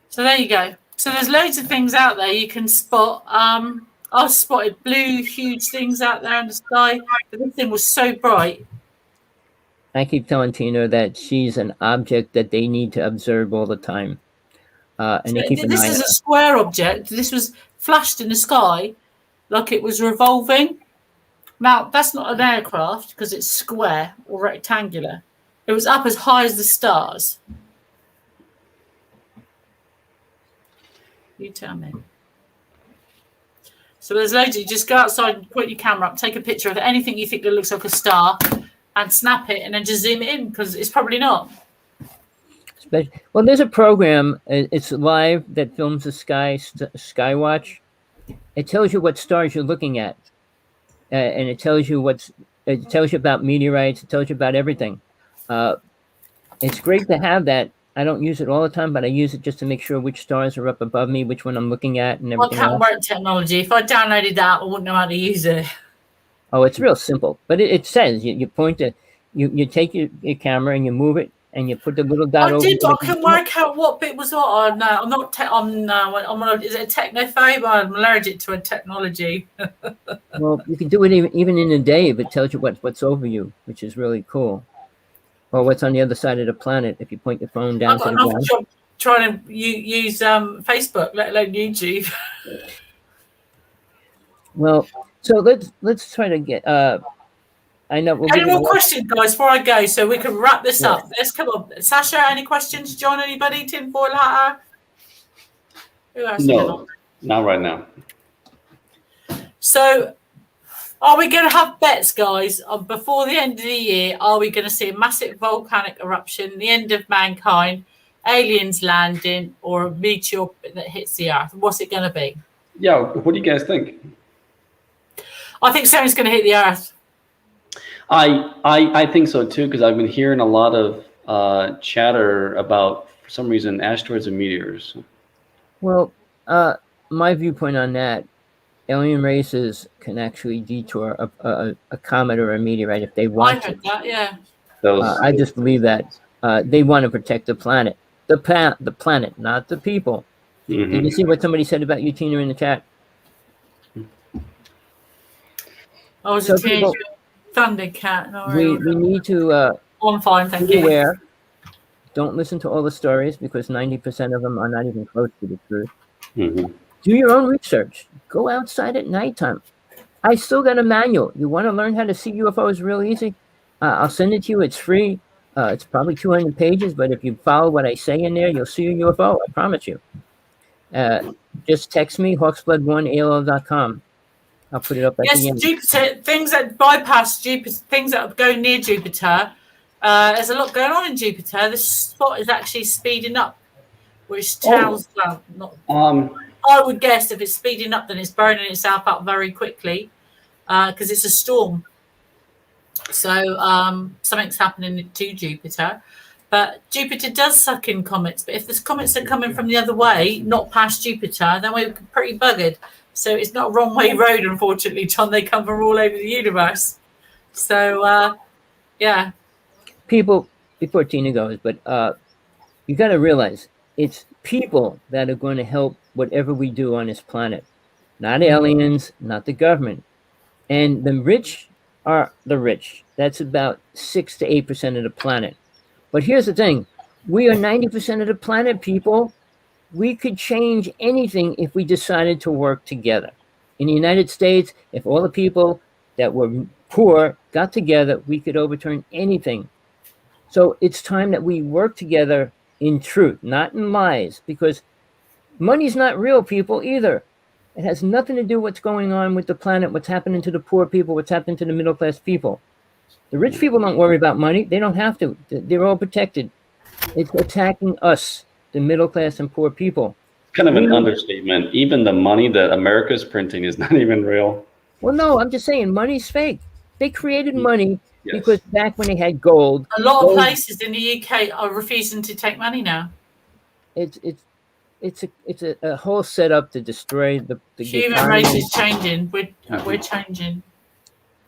So there you go. So there's loads of things out there you can spot. I spotted blue, huge things out there in the sky, but this thing was so bright. I keep telling Tina that she's an object that they need to observe all the time. And they keep an This eye is on a it. square object. This was flashed in the sky like it was revolving. Now, that's not an aircraft because it's square or rectangular. It was up as high as the stars. You tell me. So there's loads. You just go outside and point your camera up, take a picture of anything you think that looks like a star, and snap it, and then just zoom it in because it's probably not. Well, there's a program. It's live that films the sky. Skywatch. It tells you what stars you're looking at, and it tells you about meteorites. It tells you about everything. It's great to have that. I don't use it all the time, but I use it just to make sure which stars are up above me, which one I'm looking at, and I everything can't else. work technology. If I downloaded that, I wouldn't know how to use it. Oh, it's real simple, but it says you point to you take your camera and you move it and you put the little dot over. I can work out what bit was what. Oh, no, I'm not. Is it a technophobe? I'm allergic to a technology. Well, you can do it even in a day if it tells you what's over you, which is really cool. Or what's on the other side of the planet if you point your phone down I've to got the enough ground. job trying to use Facebook, let alone YouTube. Well, so let's try to get. I know. Any more questions, guys, before I go, so we can wrap this up? Let's come on, Sasha. Any questions? John? Anybody? Tinfoil hatter? Who else? No, not right now. So, are we going to have bets, guys, before the end of the year? Are we going to see a massive volcanic eruption, the end of mankind, aliens landing, or a meteor that hits the Earth? What's it going to be? Yeah, what do you guys think? I think something's going to hit the Earth. I think so too, because I've been hearing a lot of chatter about, for some reason, asteroids and meteors. Well, my viewpoint on that, alien races can actually detour a comet or a meteorite if they want I heard that, yeah. I just believe that they want to protect the planet, the planet, not the people. Mm-hmm. Did you see what somebody said about you, Tina, in the chat? I was So a teenage people- Thundercat. No, We need to I'm fine, thank be you. aware. Don't listen to all the stories because 90% of them are not even close to the truth. Mm-hmm. Do your own research. Go outside at nighttime. I still got a manual. You want to learn how to see UFOs real easy? I'll send it to you. It's free. It's probably 200 pages, but if you follow what I say in there, you'll see a UFO. I promise you. Just text me, hawksblood1@AOL.com. I'll put it up at Yes, the end. Jupiter, things that bypass Jupiter, things that go near Jupiter. There's a lot going on in Jupiter. The spot is actually speeding up, which tells, well, not. I would guess if it's speeding up, then it's burning itself up very quickly because it's a storm. So something's happening to Jupiter. But Jupiter does suck in comets. But if the comets are coming from the other way, not past Jupiter, then we're pretty buggered. So it's not a wrong way road, unfortunately, John. They come from all over the universe. So, yeah. People, before Tina goes, but you got to realize it's people that are going to help whatever we do on this planet, not aliens, not the government. And the rich are the rich. That's about 6 to 8% of the planet. But here's the thing. We are 90% of the planet, people. We could change anything if we decided to work together. In the United States, if all the people that were poor got together, we could overturn anything. So it's time that we work together in truth, not in lies, because money's not real, people, either. It has nothing to do with what's going on with the planet, what's happening to the poor people, what's happening to the middle class people. The rich people don't worry about money. They don't have to. They're all protected. It's attacking us, the middle class and poor people. Kind of an understatement. Even the money that America's printing is not even real. Well, no, I'm just saying money's fake. They created money Yes. because back when they had gold. A lot of gold, places in the UK are refusing to take money now. It's a whole setup to destroy the Human economy. race is changing. We're changing.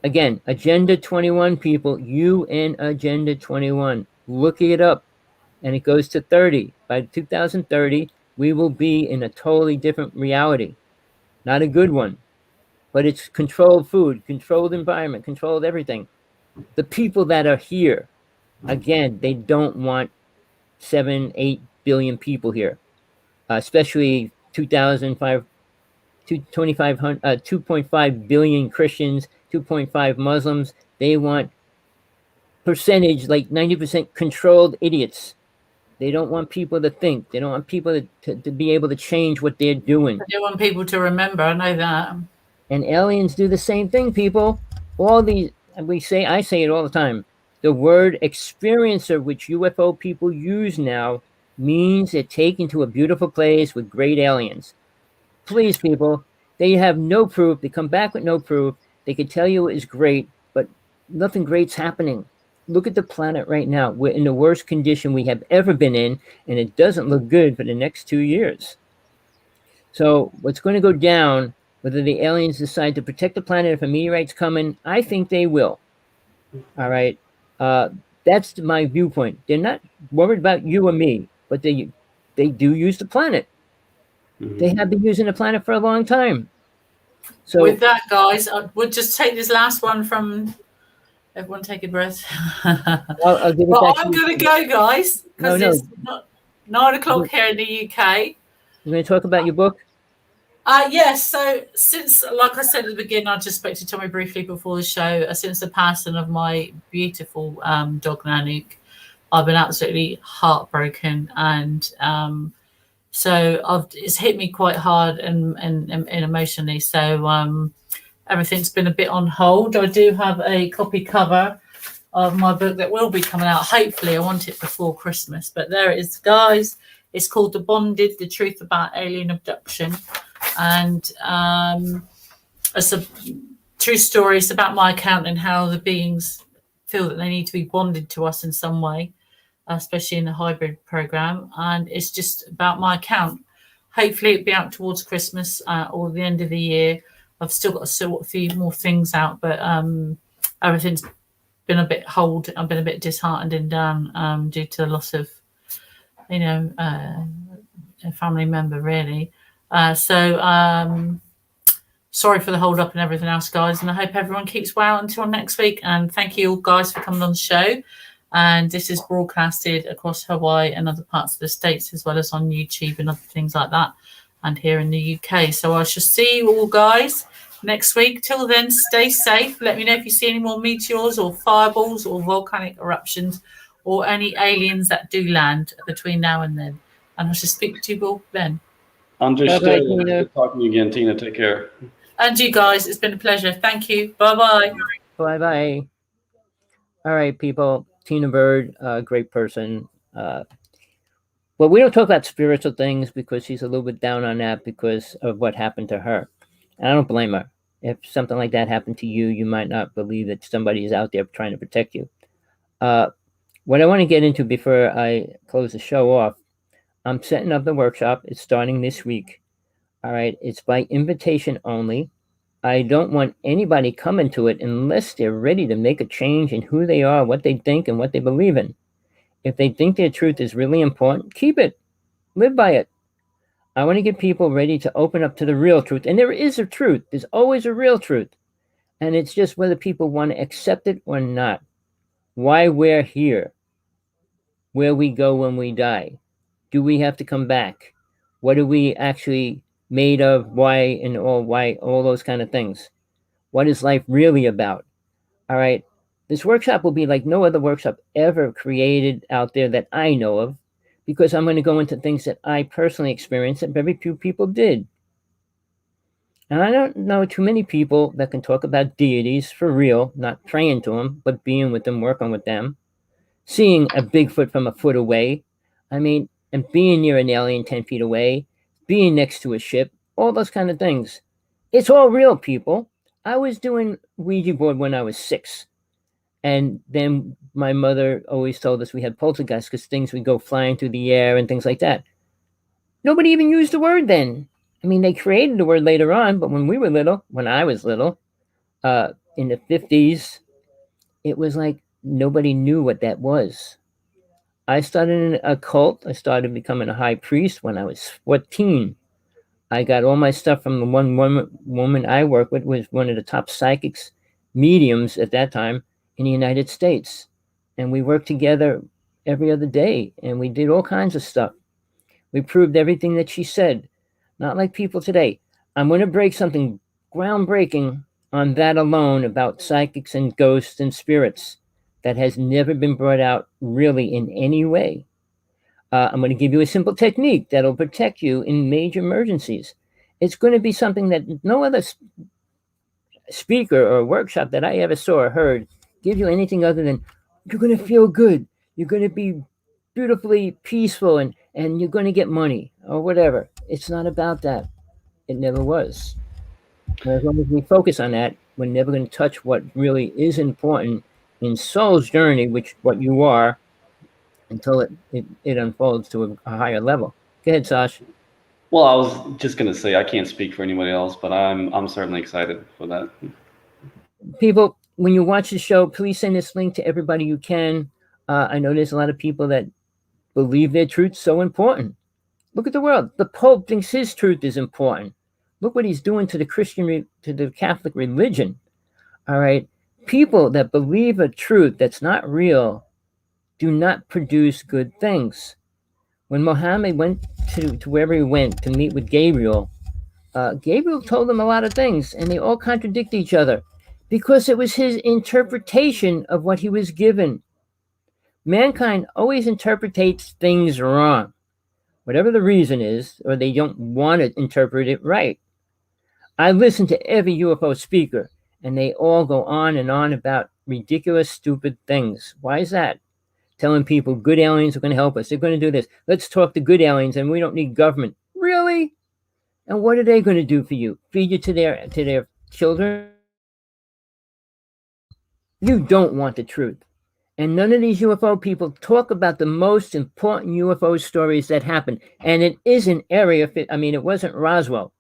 Again, Agenda 21, people, UN Agenda 21. Look it up. And it goes to 30. By 2030, we will be in a totally different reality. Not a good one. But it's controlled food, controlled environment, controlled everything. The people that are here, again, they don't want 7-8 billion people here, especially 2.5 billion Christians, 2.5 Muslims. They want percentage, like 90% controlled idiots. They don't want people to think. They don't want people to be able to change what they're doing. They want people to remember. I know that. And aliens do the same thing, people. All these, I say it all the time. The word experiencer, which UFO people use now, means they're taken to a beautiful place with great aliens. Please, people, they have no proof. They come back with no proof. They could tell you it is great, but nothing great's happening. Look at the planet right now. We're in the worst condition we have ever been in, and it doesn't look good for the next 2 years. So what's going to go down, whether the aliens decide to protect the planet if a meteorite's coming, I think they will. All right. That's my viewpoint. They're not worried about you or me, but they do use the planet. Mm-hmm. They have been using the planet for a long time. So with that, guys, we'll just take this last one from everyone. Take a breath. I'll give it well, back I'm going to go, guys, because it's 9 o'clock here in the UK. You're going to talk about your book? Yes. So since, like I said at the beginning, I just spoke to Tommy briefly before the show. Since the passing of my beautiful dog Nanook, I've been absolutely heartbroken, and so it's hit me quite hard and emotionally. So everything's been a bit on hold. I do have a copy cover of my book that will be coming out. Hopefully, I want it before Christmas. But there it is, guys. It's called The Bonded: The Truth About Alien Abduction. And it's a true story. It's about my account and how the beings feel that they need to be bonded to us in some way, especially in the hybrid program. And it's just about my account. Hopefully it'll be out towards Christmas or the end of the year. I've still got to sort a few more things out, but everything's been a bit hold. I've been a bit disheartened and down due to the loss of, a family member, really. So sorry for the hold up and everything else, guys. And I hope everyone keeps well until next week. And thank you all, guys, for coming on the show. And this is broadcasted across Hawaii and other parts of the States, as well as on YouTube and other things like that, and here in the UK. So I shall see you all, guys, next week. Till then, stay safe. Let me know if you see any more meteors or fireballs or volcanic eruptions or any aliens that do land between now and then. And I shall speak to you all then. Understood. Good talking to you again, Tina. Take care. And you guys, it's been a pleasure. Thank you. Bye-bye. Bye-bye. All right, people. Tina Bird, great person. Well, we don't talk about spiritual things because she's a little bit down on that because of what happened to her. And I don't blame her. If something like that happened to you, you might not believe that somebody is out there trying to protect you. What I want to get into before I close the show off, I'm setting up the workshop. It's starting this week. All right. It's by invitation only. I don't want anybody coming to it unless they're ready to make a change in who they are, what they think, and what they believe in. If they think their truth is really important, keep it. Live by it. I want to get people ready to open up to the real truth. And there is a truth. There's always a real truth. And it's just whether people want to accept it or not. Why we're here. Where we go when we die. Do we have to come back? What are we actually made of? Why all those kind of things. What is life really about? All right. This workshop will be like no other workshop ever created out there that I know of, because I'm going to go into things that I personally experienced that very few people did. And I don't know too many people that can talk about deities for real, not praying to them, but being with them, working with them, seeing a Bigfoot from a foot away. I mean, and being near an alien 10 feet away, being next to a ship, all those kind of things. It's all real, people. I was doing Ouija board when I was 6. And then my mother always told us we had poltergeists because things would go flying through the air and things like that. Nobody even used the word then. I mean, they created the word later on, but when I was little, in the 50s, it was like nobody knew what that was. I started in a cult. I started becoming a high priest when I was 14. I got all my stuff from the one woman I worked with, was one of the top psychics, mediums at that time in the United States. And we worked together every other day, and we did all kinds of stuff. We proved everything that she said. Not like people today. I'm going to break something groundbreaking on that alone about psychics and ghosts and spirits that has never been brought out really in any way. I'm going to give you a simple technique that'll protect you in major emergencies. It's going to be something that no other speaker or workshop that I ever saw or heard give you anything other than you're going to feel good. You're going to be beautifully peaceful and you're going to get money or whatever. It's not about that. It never was. And as long as we focus on that, we're never going to touch what really is important in soul's journey, which what you are, until it unfolds to a higher level. Go ahead, Sash. Well, I was just going to say I can't speak for anybody else, but I'm certainly excited for that. People, when you watch the show, please send this link to everybody you can. I know there's a lot of people that believe their truth's so important. Look at the world. The Pope thinks his truth is important. Look what he's doing to the Catholic religion. All right. People that believe a truth that's not real do not produce good things. When Muhammad went to wherever he went to meet with Gabriel, Gabriel told him a lot of things, and they all contradict each other because it was his interpretation of what he was given. Mankind always interprets things wrong, whatever the reason is, or they don't want to interpret it right. I listen to every UFO speaker, and they all go on and on about ridiculous, stupid things. Why is that? Telling people good aliens are going to help us. They're going to do this. Let's talk to good aliens, and we don't need government. Really? And what are they going to do for you? Feed you to their children? You don't want the truth. And none of these UFO people talk about the most important UFO stories that happened. And it isn't it wasn't Roswell.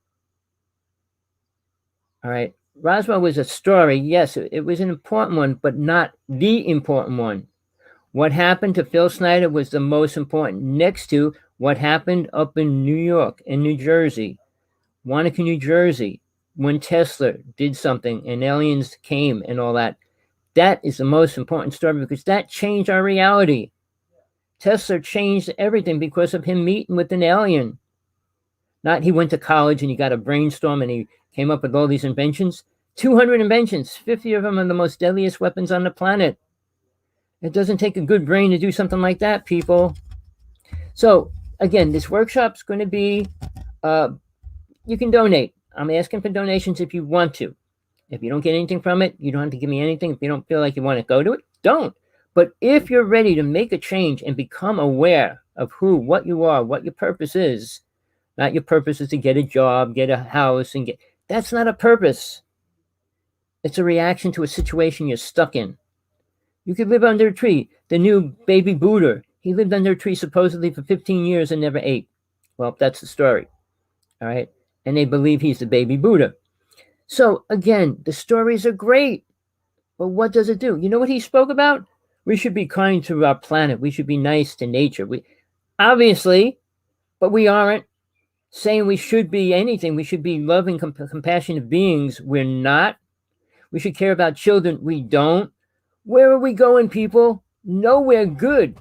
All right. Roswell was a story. Yes, it was an important one, but not the important one. What happened to Phil Snyder was the most important, next to what happened up in New York and New Jersey, Wanaka, New Jersey, when Tesla did something and aliens came and all that. That is the most important story because that changed our reality. Tesla changed everything because of him meeting with an alien. Not he went to college and he got a brainstorm and he came up with all these inventions. 200 inventions, 50 of them are the most deadliest weapons on the planet. It doesn't take a good brain to do something like that, people. So, again, this workshop's going to be, you can donate. I'm asking for donations if you want to. If you don't get anything from it, you don't have to give me anything. If you don't feel like you want to go to it, don't. But if you're ready to make a change and become aware of what you are, what your purpose is, not your purpose is to get a job, get a house, that's not a purpose. It's a reaction to a situation you're stuck in. You could live under a tree. The new baby Buddha, he lived under a tree supposedly for 15 years and never ate. Well, that's the story. All right. And they believe he's the baby Buddha. So again, the stories are great. But what does it do? You know what he spoke about? We should be kind to our planet. We should be nice to nature. We obviously, but we aren't saying we should be anything. We should be loving, compassionate beings. We're not. We should care about children. We don't. Where are we going, people? Nowhere good.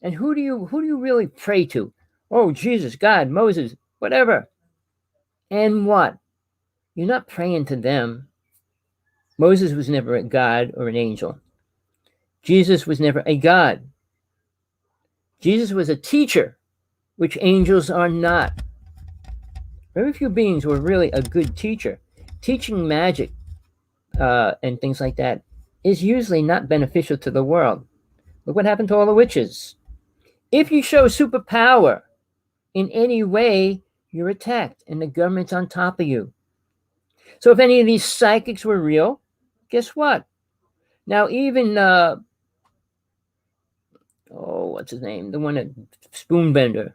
And who do you really pray to? Oh, Jesus, God, Moses, whatever. And what? You're not praying to them. Moses was never a god or an angel. Jesus was never a god. Jesus was a teacher, which angels are not. Very few beings were really a good teacher. Teaching magic and things like that is usually not beneficial to the world. Look what happened to all the witches. If you show superpower in any way, you're attacked and the government's on top of you. So if any of these psychics were real, guess what? Now even, what's his name? The one that Spoonbender,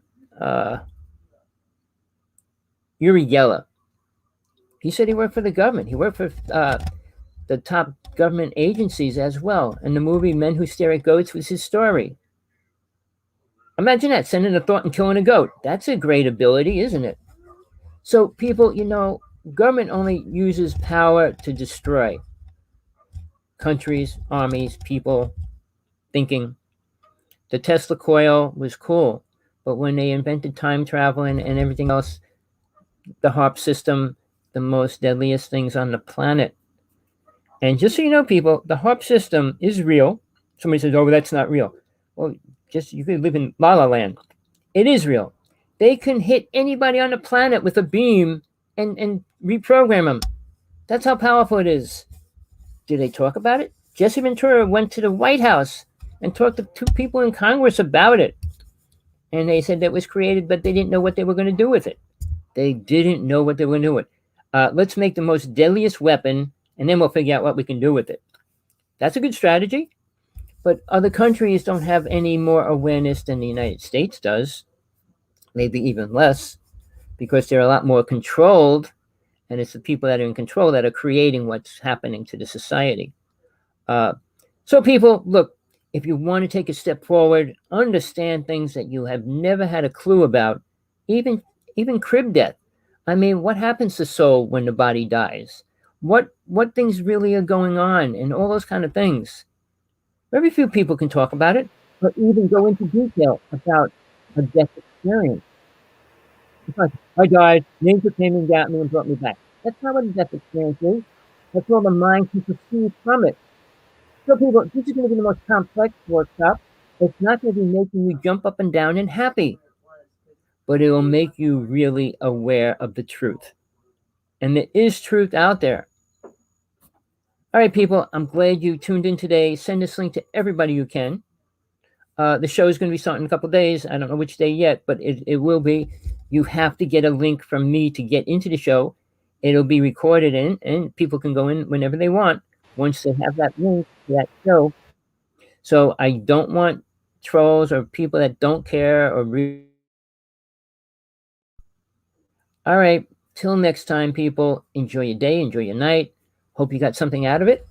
Uri Geller. He said he worked for the government. He worked for the top government agencies as well. And the movie Men Who Stare at Goats was his story. Imagine that, sending a thought and killing a goat. That's a great ability, isn't it? So people, government only uses power to destroy countries, armies, people, thinking. The Tesla coil was cool, but when they invented time travel and everything else, the HARP system, the most deadliest things on the planet. And just so you know, people, the HARP system is real. Somebody says, oh, that's not real. Well, you could live in La La Land. It is real. They can hit anybody on the planet with a beam and reprogram them. That's how powerful it is. Do they talk about it? Jesse Ventura went to the White House and talked to 2 people in Congress about it. And they said that was created, but they didn't know what they were going to do with it. They didn't know what they were going to do with it. Let's make the most deadliest weapon, and then we'll figure out what we can do with it. That's a good strategy. But other countries don't have any more awareness than the United States does. Maybe even less, because they're a lot more controlled, and it's the people that are in control that are creating what's happening to the society. So people, look, if you want to take a step forward, understand things that you have never had a clue about, even crib death. I mean, what happens to soul when the body dies? What things really are going on, and all those kind of things. Very few people can talk about it, or even go into detail about a death experience. It's like, I died, nature came and got me and brought me back. That's not what a death experience is. That's all the mind can perceive from it. So people, this is going to be the most complex workshop. It's not going to be making you jump up and down and happy, but it will make you really aware of the truth. And there is truth out there. All right, people, I'm glad you tuned in today. Send this link to everybody you can. The show is going to be starting in a couple of days. I don't know which day yet, but it will be. You have to get a link from me to get into the show. It'll be recorded and people can go in whenever they want once they have that link to that show. So I don't want trolls or people that don't care or All right, till next time, people, enjoy your day, enjoy your night. Hope you got something out of it.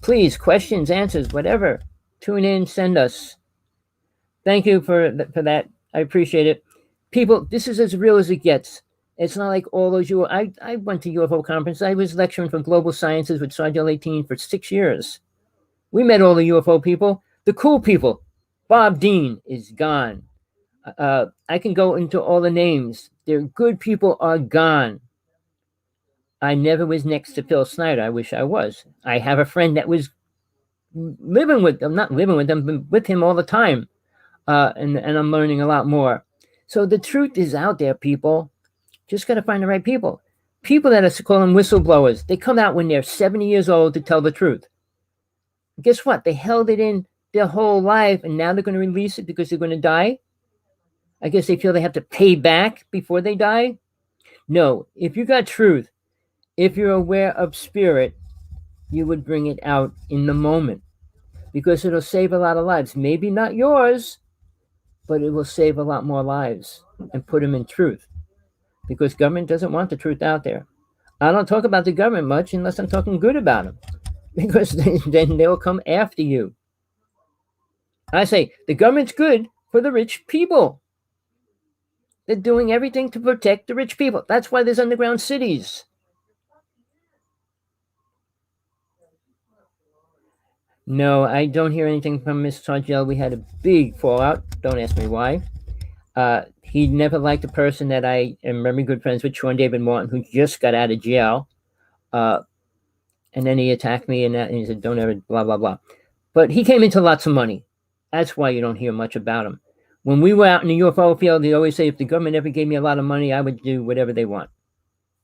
Please, questions, answers, whatever, tune in, send us. Thank you for that. I appreciate it. People, this is as real as it gets. It's not like all those I went to UFO conference. I was lecturing for global sciences with Sergeant 18 for 6 years. We met all the UFO people, the cool people. Bob Dean is gone. I can go into all the names. Their good people are gone. I never was next to Phil Snyder. I wish I was. I have a friend that was living with them, not living with them, but with him all the time. And I'm learning a lot more. So the truth is out there, people. Just got to find the right people. People that are calling whistleblowers. They come out when they're 70 years old to tell the truth. Guess what? They held it in their whole life, and now they're going to release it because they're going to die. I guess they feel they have to pay back before they die. No, if you got truth, if you're aware of spirit, you would bring it out in the moment. because it'll save a lot of lives. Maybe not yours, but it will save a lot more lives and put them in truth, because government doesn't want the truth out there. I don't talk about the government much unless I'm talking good about them, because then they'll come after you. I say the government's good for the rich people. They're doing everything to protect the rich people. That's why there's underground cities. No, I don't hear anything from Miss Sargel. We had a big fallout. Don't ask me why. He never liked a person that I am very good friends with, Sean David Martin, who just got out of jail. And then he attacked me and he said, don't ever, blah, blah, blah. But he came into lots of money. That's why you don't hear much about him. When we were out in the UFO field, they always say, if the government ever gave me a lot of money, I would do whatever they want.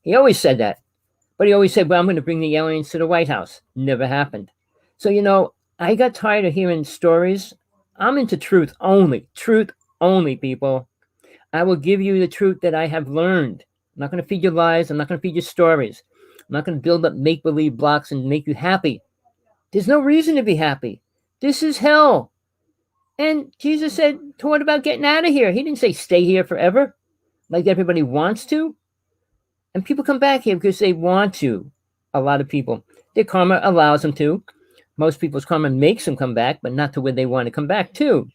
He always said that. But he always said, well, I'm going to bring the aliens to the White House. Never happened. So, I got tired of hearing stories. I'm into truth only, people. I will give you the truth that I have learned. I'm not going to feed you lies. I'm not going to feed you stories. I'm not going to build up make-believe blocks and make you happy. There's no reason to be happy. This is hell. And Jesus taught about getting out of here. He didn't say stay here forever, like everybody wants to. And people come back here because they want to. A lot of people. Their karma allows them to. Most people's karma makes them come back, but not to where they want to come back to.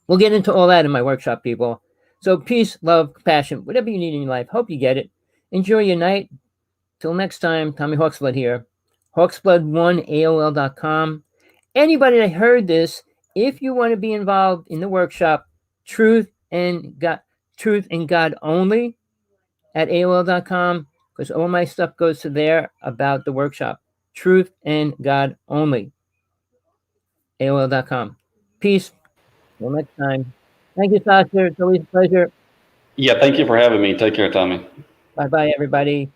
We'll get into all that in my workshop, people. So peace, love, compassion, whatever you need in your life. Hope you get it. Enjoy your night. Till next time, Tommy Hawksblood here. Hawksblood1AOL.com. Anybody that heard this, if you want to be involved in the workshop, Truth and God Only at AOL.com, because all my stuff goes to there about the workshop. Truth and God Only. AOL.com. Peace. Till next time. Thank you, Sasha. It's always a pleasure. Yeah, thank you for having me. Take care, Tommy. Bye-bye, everybody.